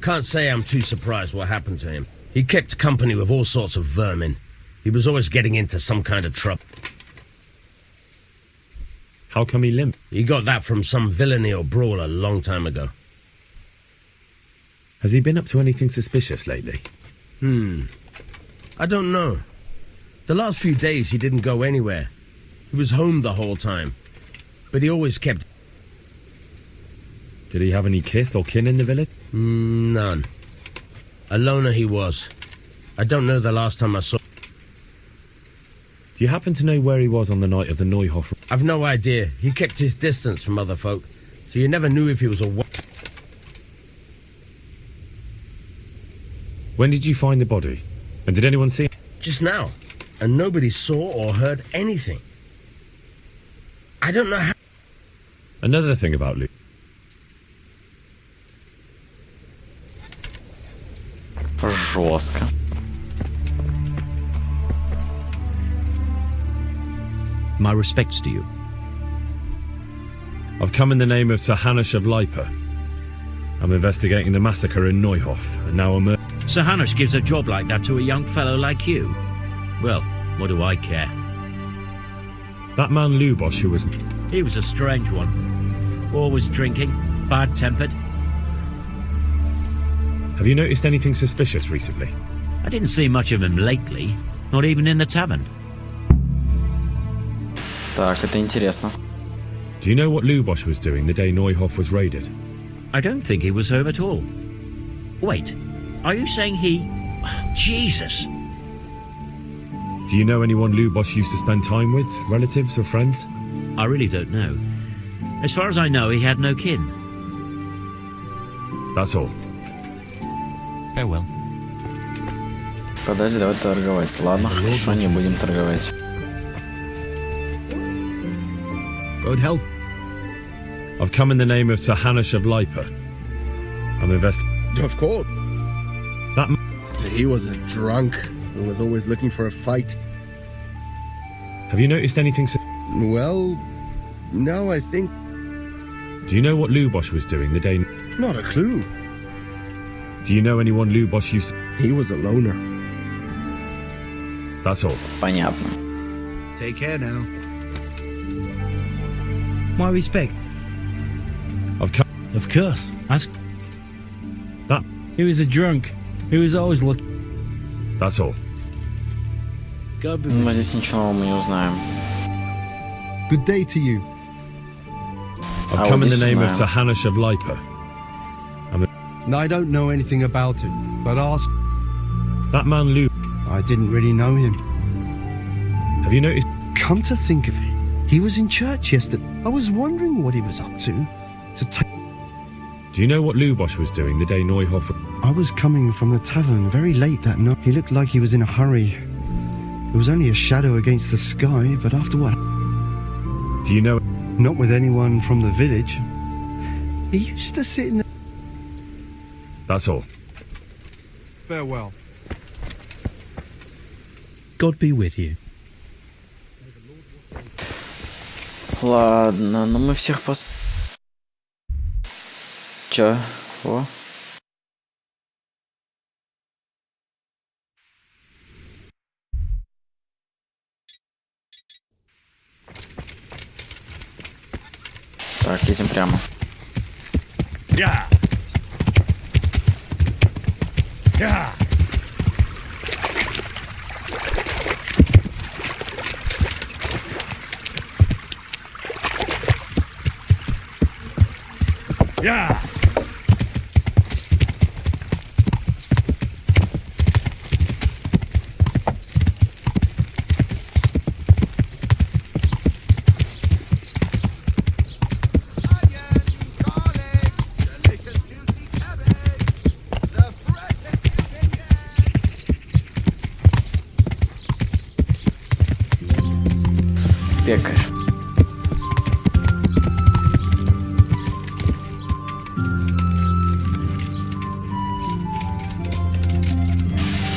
Can't say I'm too surprised what happened to him. He kept company with all sorts of vermin. He was always getting into some kind of trouble. How come he limped? He got that from some villainy or brawl a long time ago. Has he been up to anything suspicious lately? I don't know. The last few days he didn't go anywhere. He was home the whole time. But he always kept... Did he have any kith or kin in the village? None. A loner he was. I don't know the last time I saw... Do you happen to know where he was on the night of the Neuhoff? I've no idea. He kept his distance from other folk, so you never knew if he was a... When did you find the body? And did anyone see him? Just now. And nobody saw or heard anything. I don't know how... Another thing about Luke. Жестко. My respects to you. I've come in the name of Sir Hanush of Lipa. I'm investigating the massacre in Neuhoff, and now I'm... Sir Hanush gives a job like that to a young fellow like you. Well, what do I care? That man Lubosh who was... He was a strange one. Always drinking, bad-tempered. Have you noticed anything suspicious recently? I didn't see much of him lately, not even in the tavern. Так, это интересно. Do you know what Lubosh was doing the day Neuhoff was raided? I don't think he was home at all. Wait, are you saying he... Oh, Jesus! Do you know anyone Lubosh used to spend time with? Relatives or friends? I really don't know. As far as I know, he had no kin. That's all. Farewell. Подожди, давай торговать. Ладно, хорошо, не будем торговать. Good health. I've come in the name of Sir Hanush of Lipa. I'm Of course. That He was a drunk who was always looking for a fight. Have you noticed anything... Well, now I think... Do you know what Lubosh was doing the day... Not a clue. Do you know anyone Lubosh used... He was a loner. That's all. Понятно. Take care now. My respect. I've come... Of course. Ask... That... He was a drunk. He was always looking... That's all. Мы здесь ничего нового мы не узнаем. Good day to you. I've come in the name of Sir Hanush of Lipa. I don't know anything about it, but ask... That man Lu... I didn't really know him. Have you noticed... Come to think of it, he was in church yesterday. I was wondering what he was up to take... Do you know what Lubosh was doing the day Neuhoff... I was coming from the tavern very late that night. He looked like he was in a hurry. It was only a shadow against the sky, but after what... Do you know... Not with anyone from the village. He used to sit in the... That's all. Farewell. God be with you. Ладно, но мы всех Чё? О? Так, едем прямо. Yeah. Yeah. Yeah. Пекарь.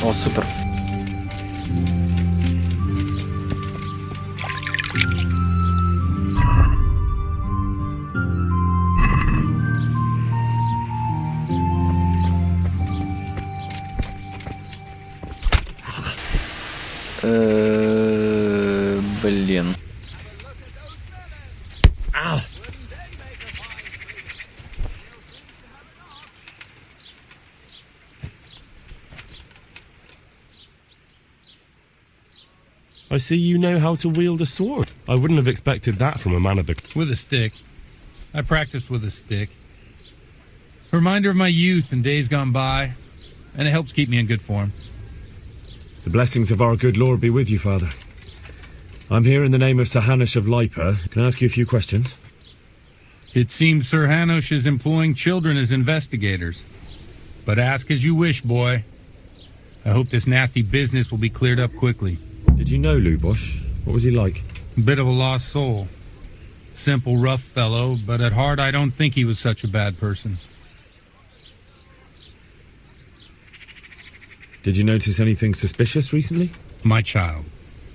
О, супер. Блин. I see you know how to wield a sword. I wouldn't have expected that from a man of the... With a stick. I practiced with a stick. A reminder of my youth and days gone by, and it helps keep me in good form. The blessings of our good Lord be with you, Father. I'm here in the name of Sir Hanush of Lipa. Can I ask you a few questions? It seems Sir Hanush is employing children as investigators. But ask as you wish, boy. I hope this nasty business will be cleared up quickly. Did you know Lubosh? What was he like? A bit of a lost soul. Simple, rough fellow, but at heart I don't think he was such a bad person. Did you notice anything suspicious recently? My child.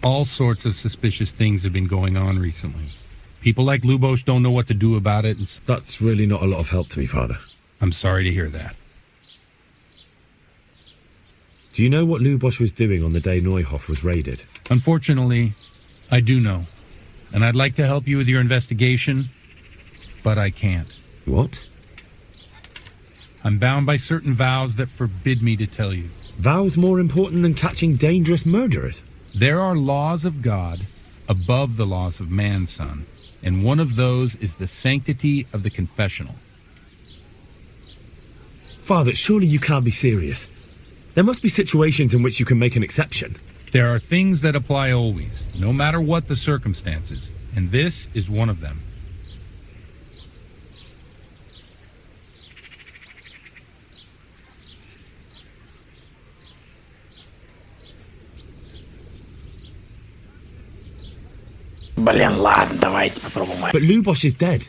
All sorts of suspicious things have been going on recently. People like Lubosh don't know what to do about it, and that's really not a lot of help to me, Father. I'm sorry to hear that. Do you know what Lubosh was doing on the day Neuhoff was raided? Unfortunately, I do know. And I'd like to help you with your investigation, but I can't. What? I'm bound by certain vows that forbid me to tell you. Vows more important than catching dangerous murderers? There are laws of God above the laws of man, son. And one of those is the sanctity of the confessional. Father, surely you can't be serious. There must be situations in which you can make an exception. There are things that apply always, no matter what the circumstances, and this is one of them. Блин, ладно, давайте попробуем. But Lubosh is dead.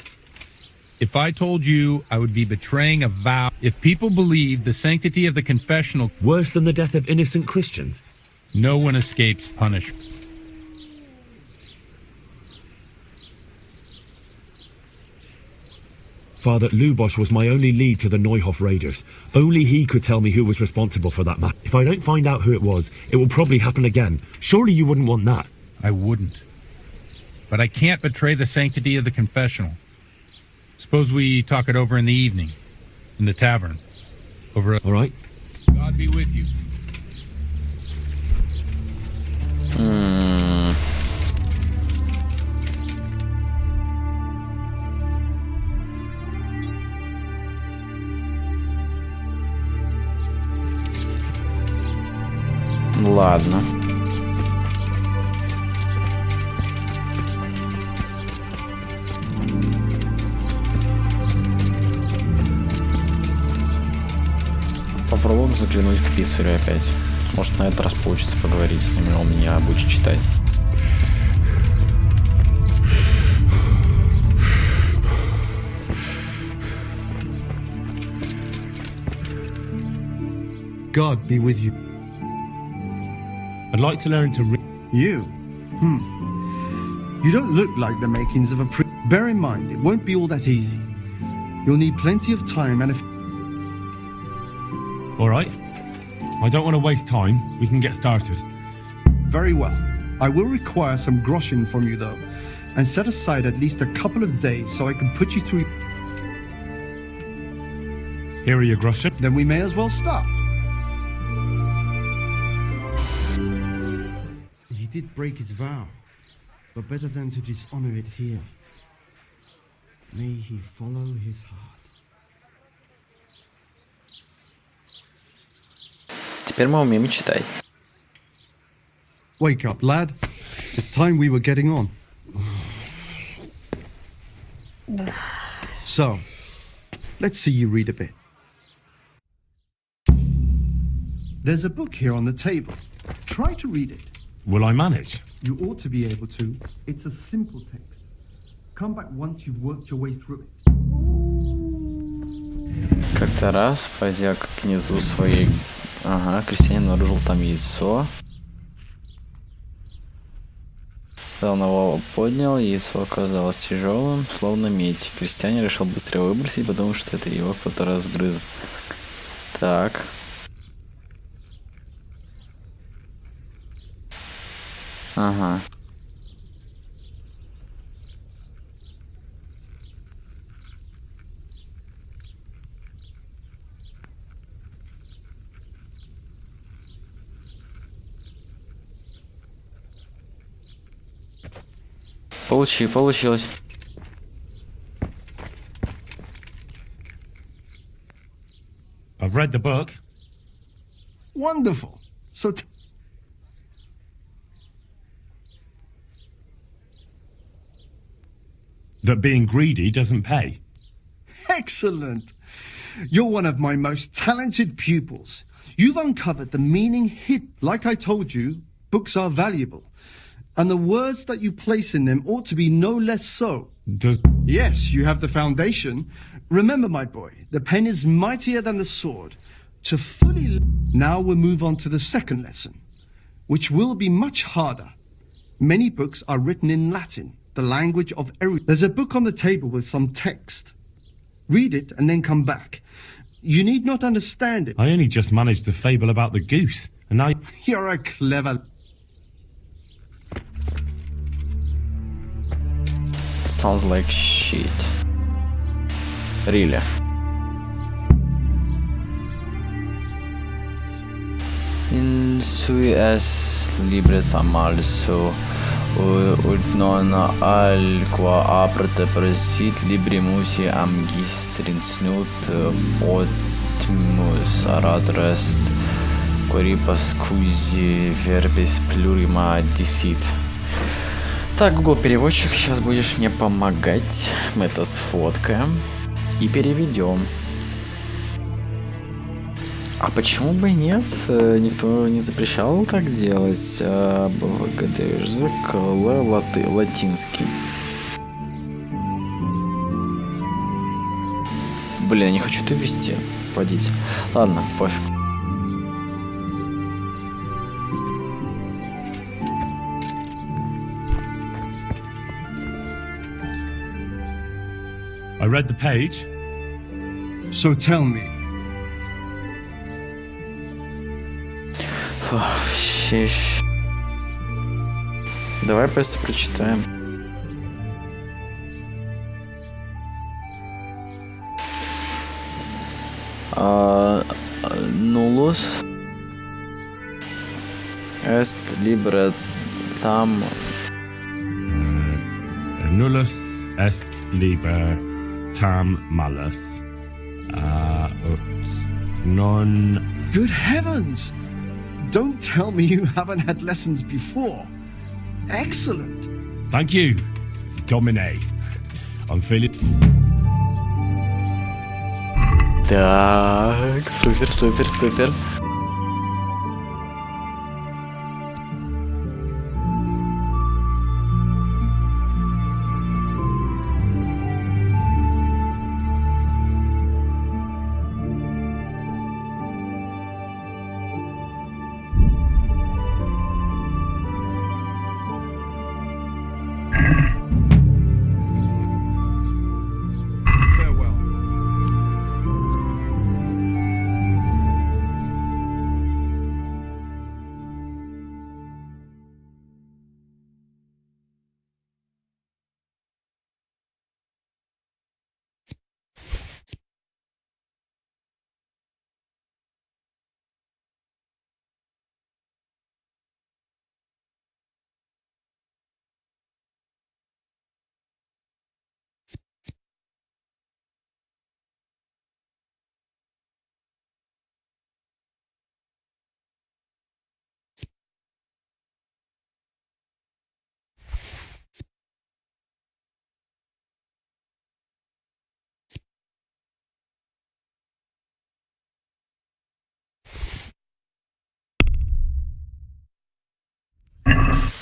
If I told you, I would be betraying a vow. If people believe the sanctity of the confessional... Worse than the death of innocent Christians. No one escapes punishment. Father, Lubosh was my only lead to the Neuhoff raiders. Only he could tell me who was responsible for that matter. If I don't find out who it was, it will probably happen again. Surely you wouldn't want that. I wouldn't. But I can't betray the sanctity of the confessional. Suppose we talk it over in the evening, in the tavern. Over. All right. God be with you. Ладно. Попробуем заглянуть к писарю опять. Может, на этот раз получится поговорить с ним, и он меня будет читать. God be with you. I'd like to learn to read. You? You don't look like the makings of a priest. Bear in mind, it won't be all that easy. You'll need plenty of time and All right. I don't want to waste time. We can get started. Very well. I will require some groschen from you, though, and set aside at least a couple of days so I can put you through... Here are your groschen. Then we may as well start. He did break his vow, but better than to dishonor it here. May he follow his heart. Теперь мы умеем читать. Wake up, lad. It's time we were getting on. So, let's see you read a bit. There's a book here on the table. Try to read it. Will I manage? You ought to be able to. It's a simple text. Come back once you've worked your way through it. Как-то раз, пойдя к гнезду своей... Ага, крестьянин обнаружил там яйцо. Когда он его поднял, яйцо оказалось тяжелым, словно медь. Крестьянин решил быстро его выбросить, потому что это его кто-то разгрыз. Так. Ага. Получилось. I've read the book. Wonderful. So That being greedy doesn't pay. excellent. You're one of my most talented pupils. You've uncovered the meaning hidden. Like I told you, books are valuable. And the words that you place in them ought to be no less so. Yes, you have the foundation. Remember, my boy, the pen is mightier than the sword. To fully... Now we'll move on to the second lesson, which will be much harder. Many books are written in Latin, the language of erudite. There's a book on the table with some text. Read it and then come back. You need not understand it. I only just managed the fable about the goose, and now... You're a clever... Sounds like shit. Really. In sui es libretam also ut non alqua aprete presit librimusi amgistrin snut optimus aradrest quoripas cusi verbis plurima dicit. Так, Google переводчик, сейчас будешь мне помогать. Мы это сфоткаем и переведем. А почему бы нет? Никто не запрещал так делать. Язык латинский. Блин, я не хочу это ввести. Пойдите. Ладно, пофиг. I read the page. So tell me. Щищ. Давай просто прочитаем. Nullus est libretam. Nullus est liber tam malus. Ut non... Good heavens! Don't tell me you haven't had lessons before. Excellent. Thank you, Domine. I'm feeling... Так, супер.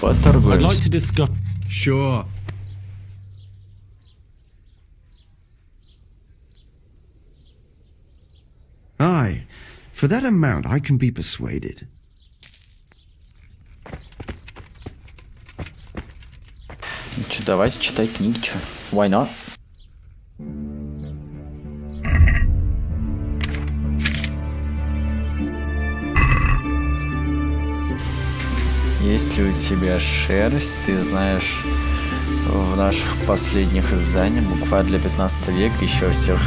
I'd like to discuss... Sure. Aye, for that amount I can be persuaded. Чё, давайте читать книги, чё? Why not? Есть ли у тебя шерсть? Ты знаешь, в наших последних изданиях буква для 15 века еще всех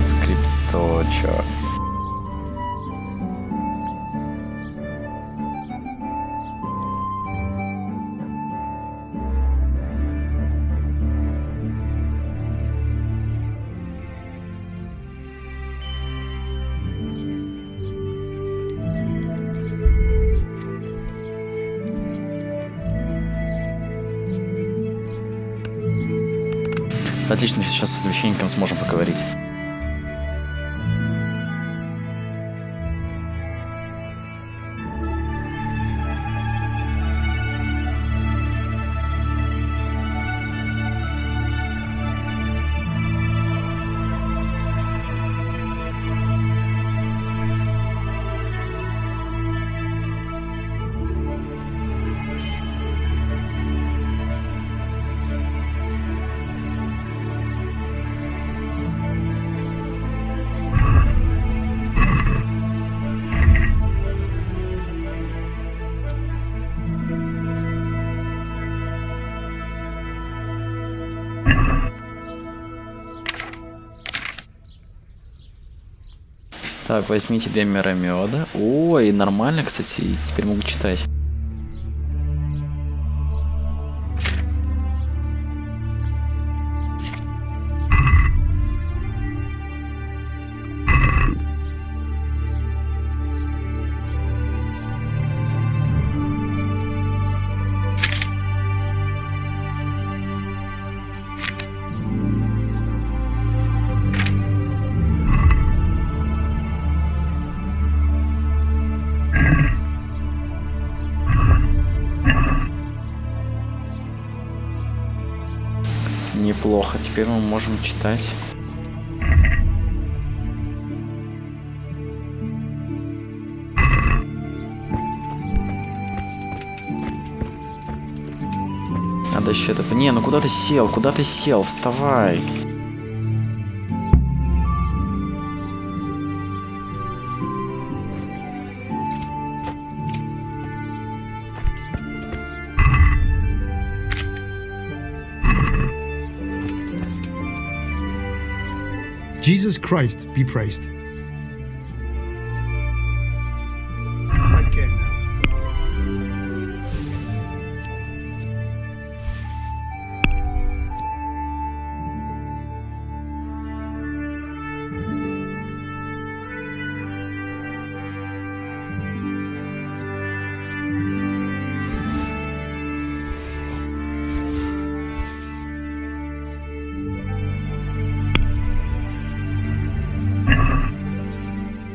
скрипточек. Отлично, сейчас со священником сможем поговорить. Так, возьмите 2 меры меда. Ой, нормально, кстати, теперь могу читать. Неплохо, теперь мы можем читать. Надо еще это... Не, ну куда ты сел? Куда ты сел? Вставай. Jesus Christ be praised. Take care now.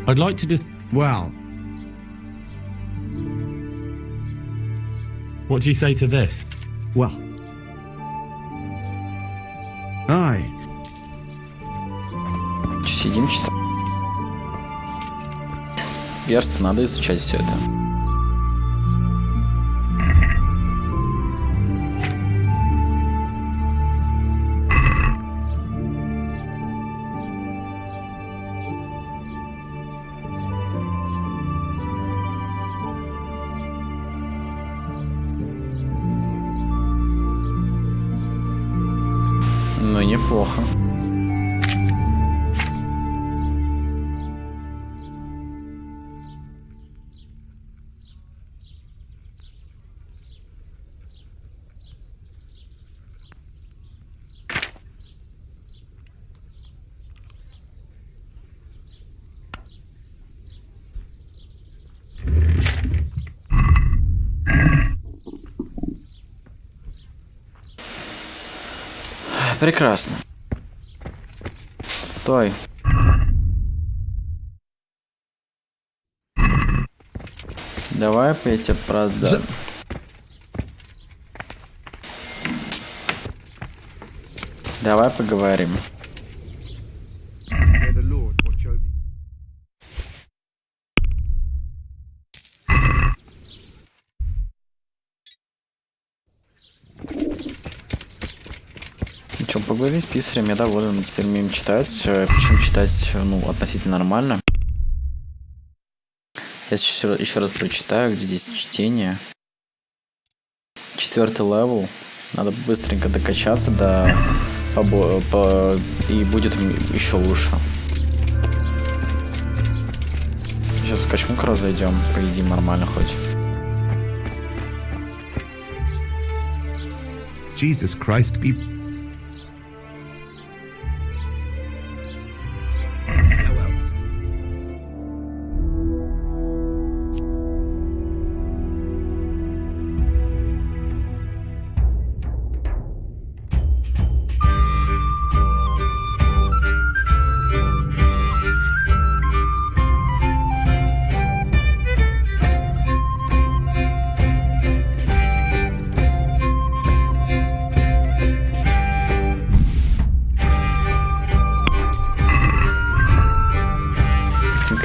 I'd like to just... Well. What do you say to this? Well. Aye. Сидим, читаем. Верст, надо изучать все это. Ну, неплохо. Прекрасно. Стой. Давай я тебя продам. Давай поговорим. Что, поговорим с писарем, я доволен, теперь умеем читать, причем читать, ну, относительно нормально. Я еще раз прочитаю, где здесь чтение. 4-й левел, надо быстренько докачаться до и будет еще лучше. Сейчас в качмук разойдем, поедим нормально хоть. Jesus Christ be...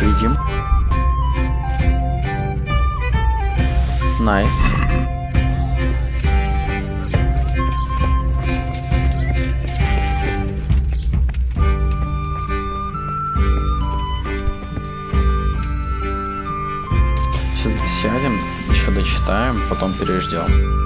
Быстренько едим. Найс. Сейчас досядем, еще дочитаем, потом переждем.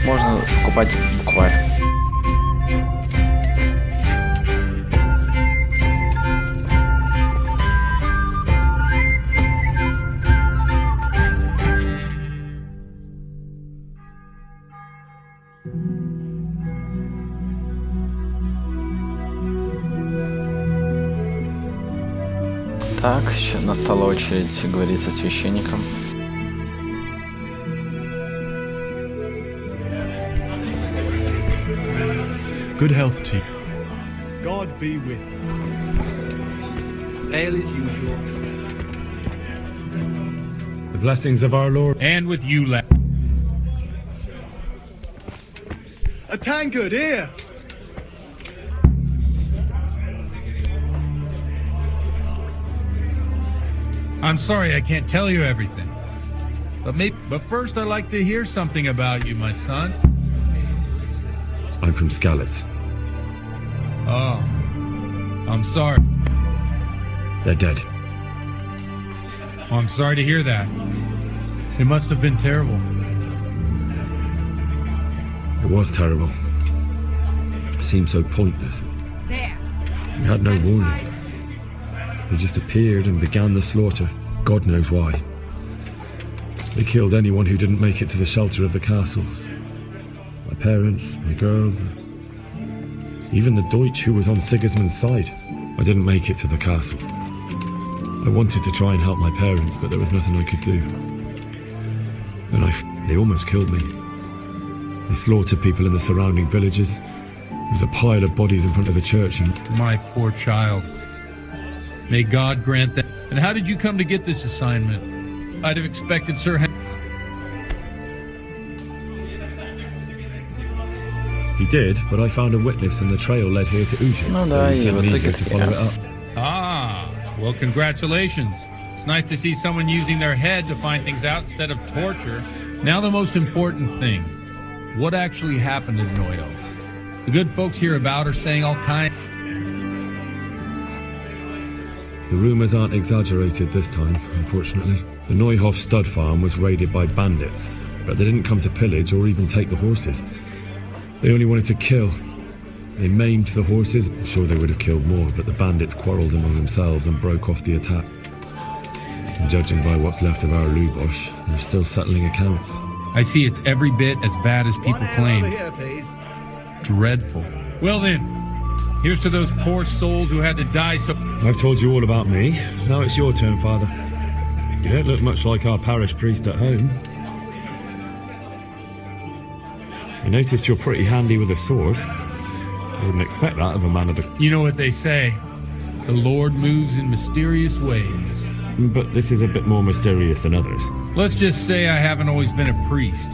Можно покупать букварь. Так, настала очередь говорить со священником. Good health to you. God be with you. Ale as usual. The blessings of our Lord. And with you, lad. A tankard here. I'm sorry I can't tell you everything. But first I'd like to hear something about you, my son. I'm from Skalitz. Oh, I'm sorry. They're dead. Oh, I'm sorry to hear that. It must have been terrible. It was terrible. It seemed so pointless. There. We had no warning. They just appeared and began the slaughter. God knows why. They killed anyone who didn't make it to the shelter of the castle. My parents, my girl, even the Deutsch who was on Sigismund's side. I didn't make it to the castle. I wanted to try and help my parents, but there was nothing I could do. And they almost killed me. They slaughtered people in the surrounding villages. There was a pile of bodies in front of the church and... My poor child. May God grant that. And how did you come to get this assignment? I'd have expected Sir He did, but I found a witness and the trail led here to Ujit, so he sent me here to follow it up. Ah, well, congratulations. It's nice to see someone using their head to find things out instead of torture. Now the most important thing. What actually happened in Neuhof? The good folks hereabout are saying all kinds. The rumours aren't exaggerated this time, unfortunately. The Neuhof stud farm was raided by bandits, but they didn't come to pillage or even take the horses. They only wanted to kill. They maimed the horses. I'm sure they would have killed more, but the bandits quarrelled among themselves and broke off the attack. And judging by what's left of our Lubosh, they're still settling accounts. I see it's every bit as bad as people claim. Over here, please. Dreadful. Well then, here's to those poor souls who had to die so... I've told you all about me. Now it's your turn, Father. You don't look much like our parish priest at home. I noticed you're pretty handy with a sword. I wouldn't expect that of a man of the... You know what they say. The Lord moves in mysterious ways. But this is a bit more mysterious than others. Let's just say I haven't always been a priest.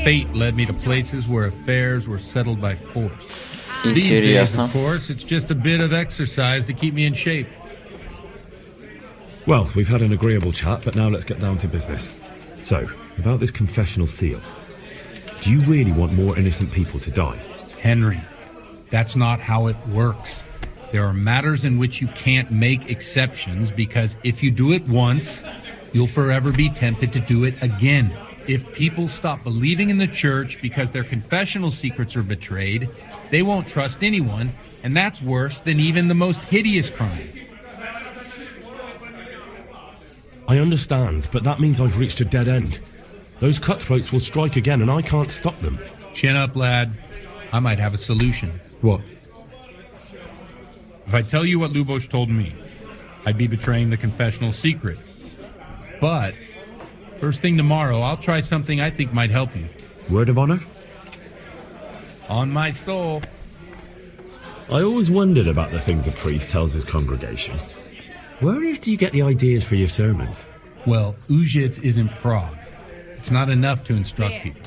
Fate led me to places where affairs were settled by force. These days, of course, it's just a bit of exercise to keep me in shape. Well, we've had an agreeable chat, but now let's get down to business. So, about this confessional seal. Do you really want more innocent people to die? Henry, that's not how it works. There are matters in which you can't make exceptions because if you do it once, you'll forever be tempted to do it again. If people stop believing in the church because their confessional secrets are betrayed, they won't trust anyone, and that's worse than even the most hideous crime. I understand, but that means I've reached a dead end. Those cutthroats will strike again, and I can't stop them. Chin up, lad. I might have a solution. What? If I tell you what Lubosh told me, I'd be betraying the confessional secret. But first thing tomorrow, I'll try something I think might help you. Word of honor? On my soul. I always wondered about the things a priest tells his congregation. Where on earth do you get the ideas for your sermons? Well, Ujits is in Prague. It's not enough to instruct people.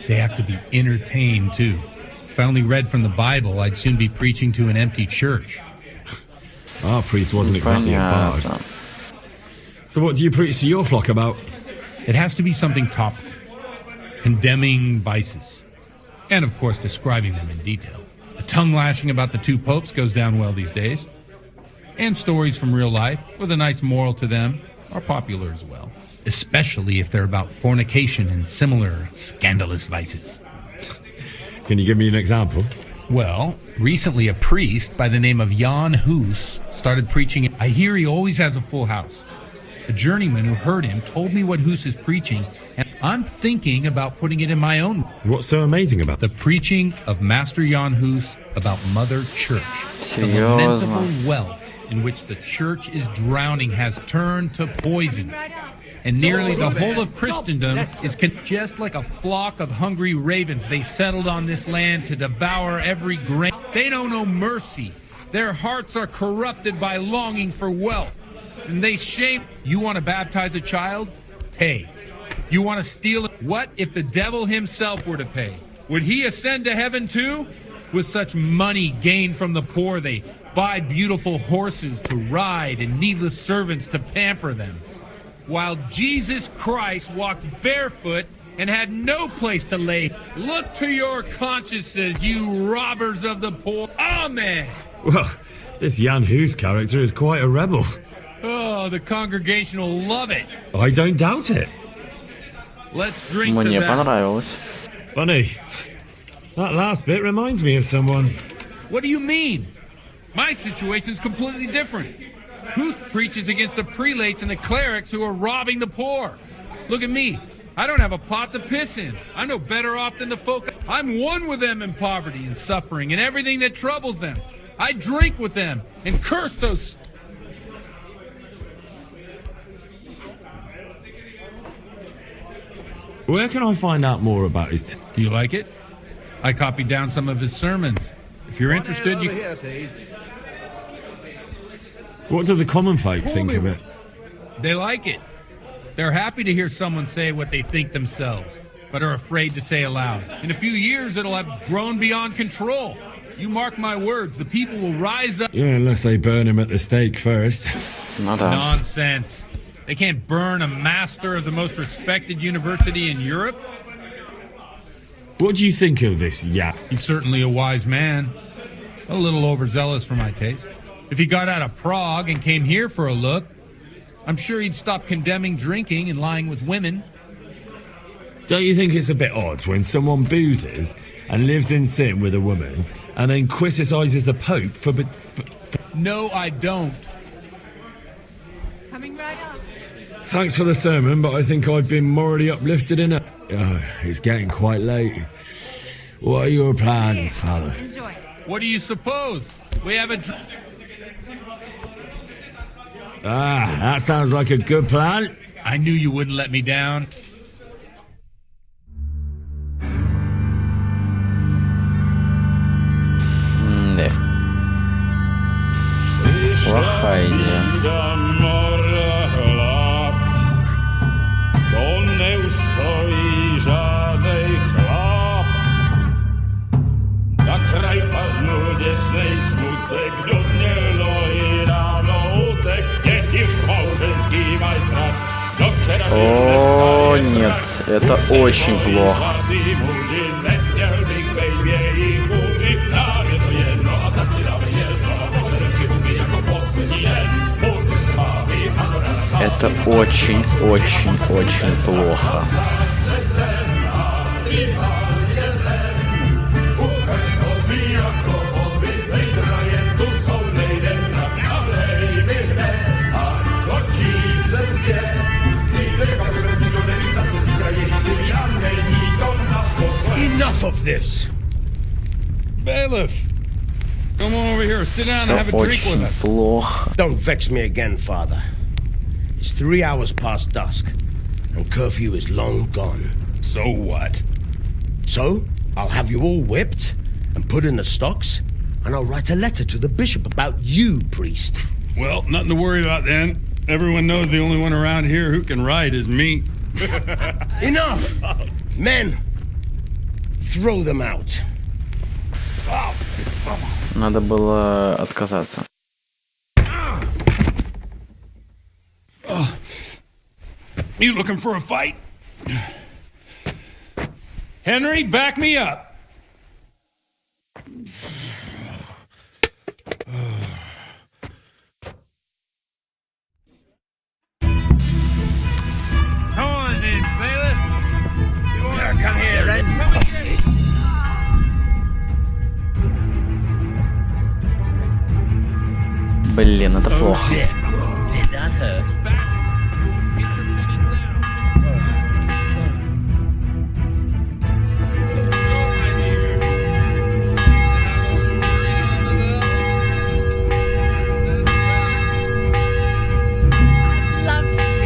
They have to be entertained, too. If I only read from the Bible, I'd soon be preaching to an empty church. Our priest wasn't exactly a bard. So what do you preach to your flock about? It has to be something topical. Condemning vices. And, of course, describing them in detail. A tongue-lashing about the two popes goes down well these days. And stories from real life, with a nice moral to them, are popular as well. Especially if they're about fornication and similar scandalous vices. Can you give me an example? Well, recently a priest by the name of Jan Hus started preaching. I hear he always has a full house. A journeyman who heard him told me what Hus is preaching, and I'm thinking about putting it in my own. What's so amazing about the preaching of Master Jan Hus about Mother Church? The lamentable wealth in which the church is drowning has turned to poison. And nearly the whole of Christendom is just like a flock of hungry ravens. They settled on this land to devour every grain. They know no mercy. Their hearts are corrupted by longing for wealth. And they shame. You want to baptize a child? Pay. You want to steal it? What if the devil himself were to pay? Would he ascend to heaven too? With such money gained from the poor, they buy beautiful horses to ride and needless servants to pamper them. While Jesus Christ walked barefoot and had no place to lay. Look to your consciences, you robbers of the poor. Amen. Well, this Jan Hus character is quite a rebel. Oh, the congregation will love it. I don't doubt it. Let's drink to Мне that. понравилось. Funny. That last bit reminds me of someone. What do you mean? My situation's completely different. Huth preaches against the prelates and the clerics who are robbing the poor. Look at me. I don't have a pot to piss in. I'm no better off than the folk. I'm one with them in poverty and suffering and everything that troubles them. I drink with them and curse those... Where can I find out more about his... Do you like it? I copied down some of his sermons. If you're interested, you... Here, please. What do the common folk think of it? They like it. They're happy to hear someone say what they think themselves, but are afraid to say aloud. In a few years, it'll have grown beyond control. You mark my words, the people will rise up. Yeah, unless they burn him at the stake first. Nonsense. They can't burn a master of the most respected university in Europe. What do you think of this yap? He's certainly a wise man. A little overzealous for my taste. If he got out of Prague and came here for a look, I'm sure he'd stop condemning drinking and lying with women. Don't you think it's a bit odd when someone boozes and lives in sin with a woman and then criticizes the Pope for... No, I don't. Coming right up. Thanks for the sermon, but I think I've been morally uplifted in it. Oh, it's getting quite late. What are your plans, Father? Enjoy. What do you suppose? We have a... Ah, that sounds like a good plan. I knew you wouldn't let me down. Да. Плохая идея. О, нет, это очень плохо. Это очень плохо. Enough of this. Bailiff, come on over here, sit down and have a drink with us. Don't vex me again, Father. It's 3 hours past dusk, and curfew is long gone. So what? So, I'll have you all whipped and put in the stocks, and I'll write a letter to the bishop about you, priest. Well, nothing to worry about then. Everyone knows the only one around here who can ride is me. Enough! Men, throw them out. Надо было отказаться. You looking for a fight? Henry, back me up. Come on then, bailiff. You wanna come here? Блин, это плохо. Did that hurt? Love to.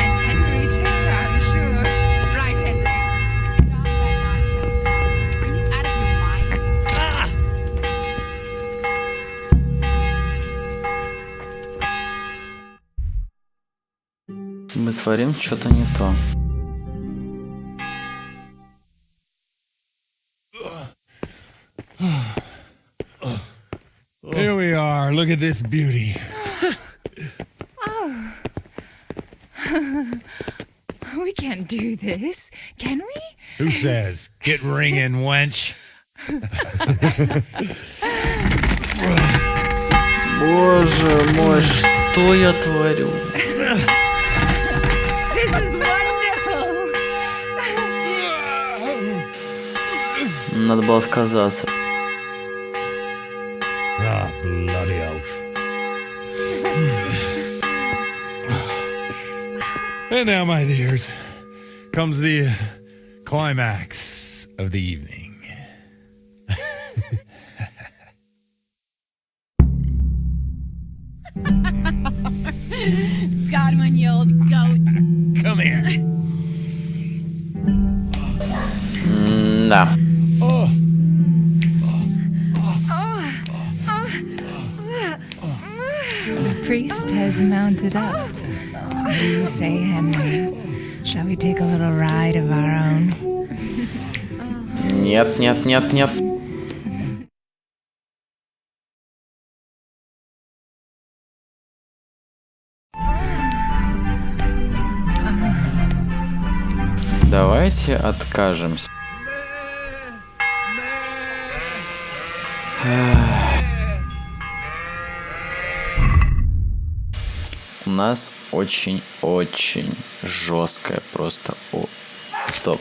And Henry too, I'm sure. Right, Henry. Stop that nonsense, Bob. Are you out of your mind? Мы творим что-то не то. Here we are. Look at this beauty. Oh. We can't do this, can we? Who says? Get ringing, wench. Боже мой, что я творю? This is wonderful. Надо было отказаться. Ah, bloody oath. And now, my dears, comes the climax of the evening. Got him on you old goat. Come here. Да. Oh. The priest has mounted up. What do you say, Henry? Shall we take a little ride of our own? Нет, нет, нет, нет. Давайте откажемся. У нас очень-очень жесткая просто... Стоп.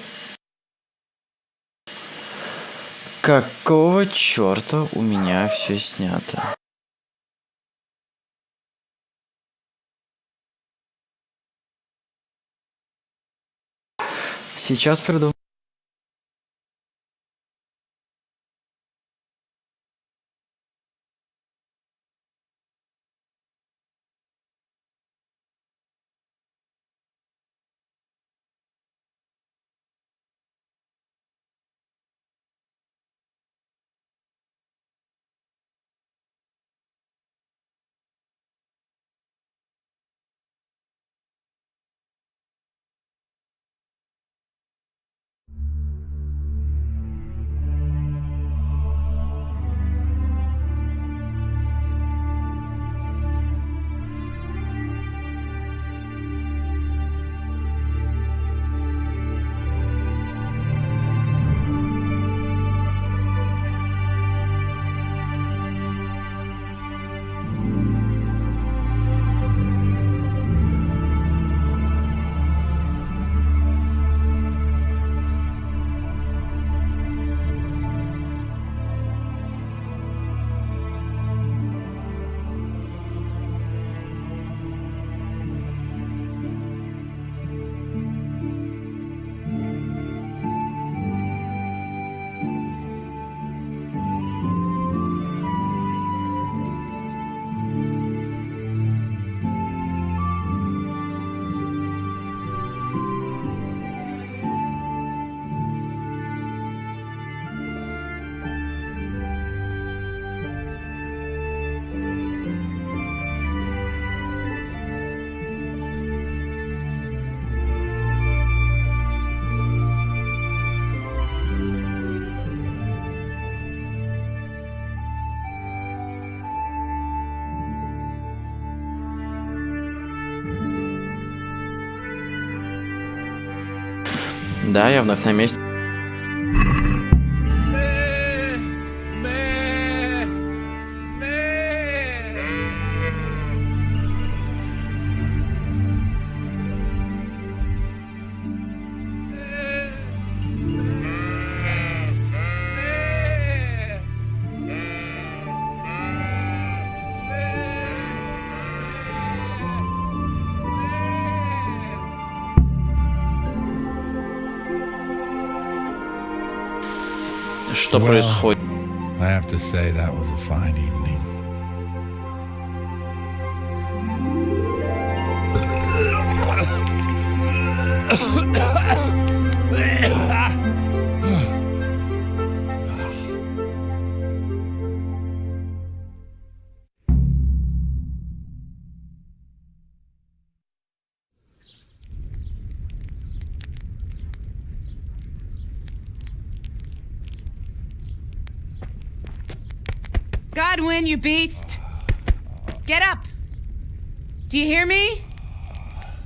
Какого черта у меня все снято? Сейчас приду. Да, я вновь на месте. Что происходит? I have to say that was a fine evening. Godwin, you beast! Get up! Do you hear me?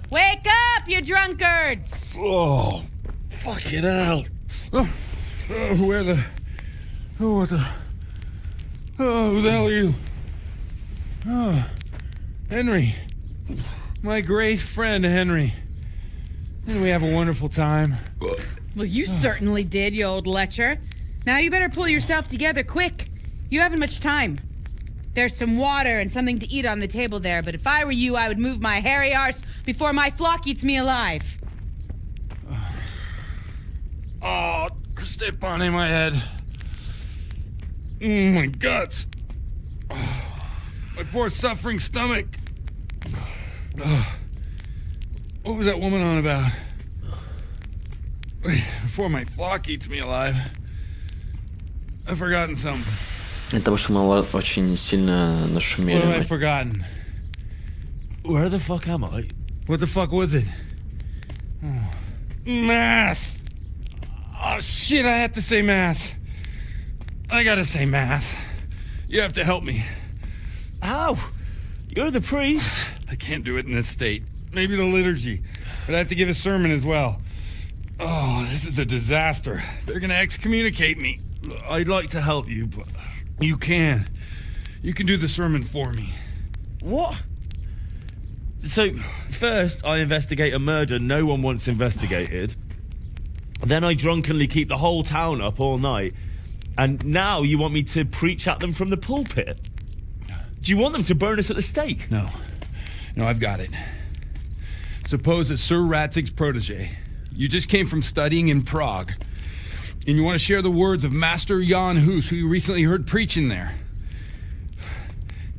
Wake up, you drunkards! Oh, fucking hell. Where the... Oh, what the... Oh, who the hell are you? Oh, Henry. My great friend, Henry. Didn't we have a wonderful time? Well, you certainly did, you old lecher. Now you better pull yourself together quick. You haven't much time. There's some water and something to eat on the table there, but if I were you, I would move my hairy arse before my flock eats me alive. Oh, step on in my head. My guts. My poor suffering stomach. What was that woman on about? Before my flock eats me alive. I've forgotten something. Это потому что мы очень сильно нашумели. What have I forgotten? Where the fuck am I? What the fuck was it? Oh. Mass! Oh shit, I have to say mass. I gotta say mass. You have to help me. How? You're the priest. I can't do it in this state. Maybe the liturgy. But I have to give a sermon as well. Oh, this is a disaster. They're gonna excommunicate me. I'd like to help you, but you can. You can do the sermon for me. What? So, first I investigate a murder no one wants investigated. Then I drunkenly keep the whole town up all night. And now you want me to preach at them from the pulpit? Do you want them to burn us at the stake? No. No, I've got it. Suppose that Sir Ratzig's protege. You just came from studying in Prague. And you want to share the words of Master Jan Hus, who you recently heard preaching there.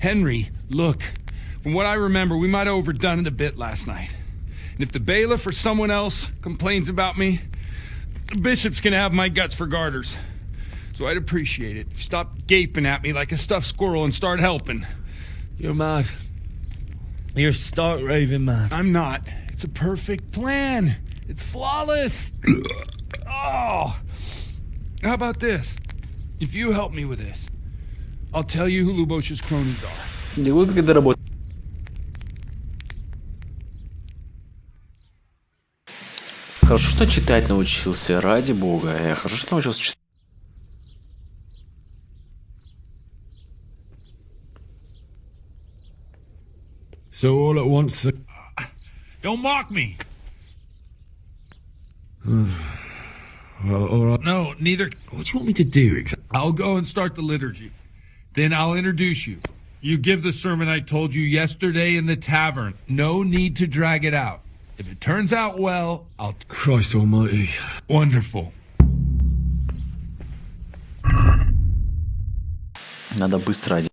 Henry, look, from what I remember, we might have overdone it a bit last night. And if the bailiff or someone else complains about me, the bishop's gonna have my guts for garters. So I'd appreciate it if you stopped gaping at me like a stuffed squirrel and start helping. You're mad. You're stark raving mad. I'm not. It's a perfect plan. It's flawless. Oh. How about this? If you help me with this, I'll tell you who Lubosha's cronies are. Не вы когда работаете. Хорошо, что читать научился, ради бога. Я хорошо, что научился читать. So all at once... Don't mock me. Well, all right. No, neither. What do you want me to do exactly? I'll go and start the liturgy. Then I'll introduce you. You give the sermon I told you yesterday in the tavern. No need to drag it out. If it turns out well, I'll... Christ almighty. Wonderful. Надо быстро одеть.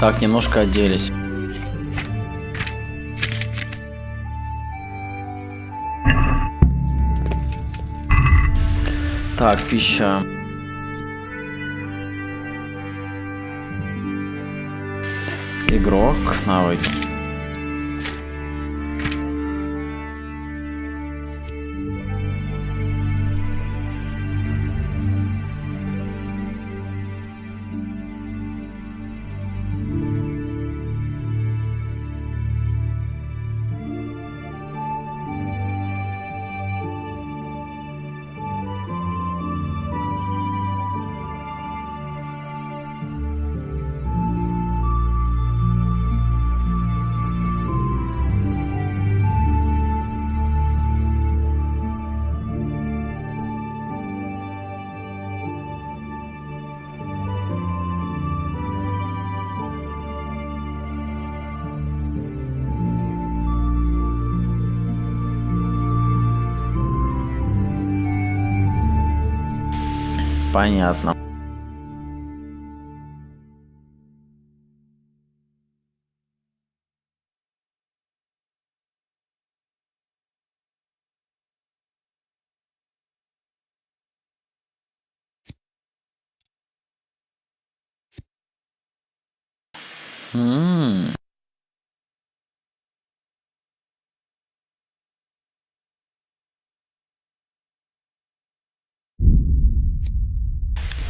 Так, немножко оделись. Так, пища. Игрок, навыки. Понятно.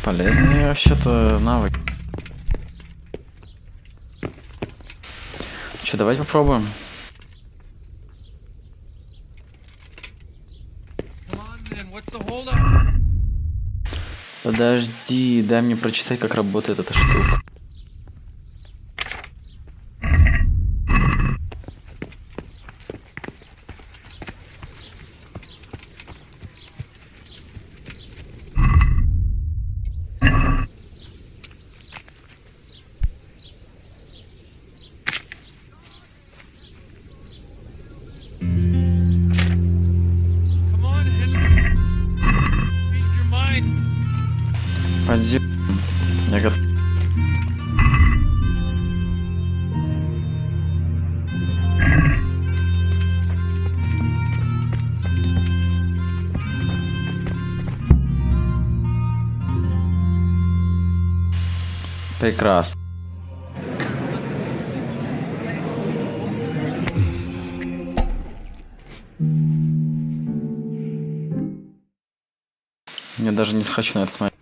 Полезные вообще-то навыки. Что, давайте попробуем. Подожди, дай мне прочитать, как работает эта штука. Подъем. Я готов. Прекрасно. Я даже не хочу на это смотреть.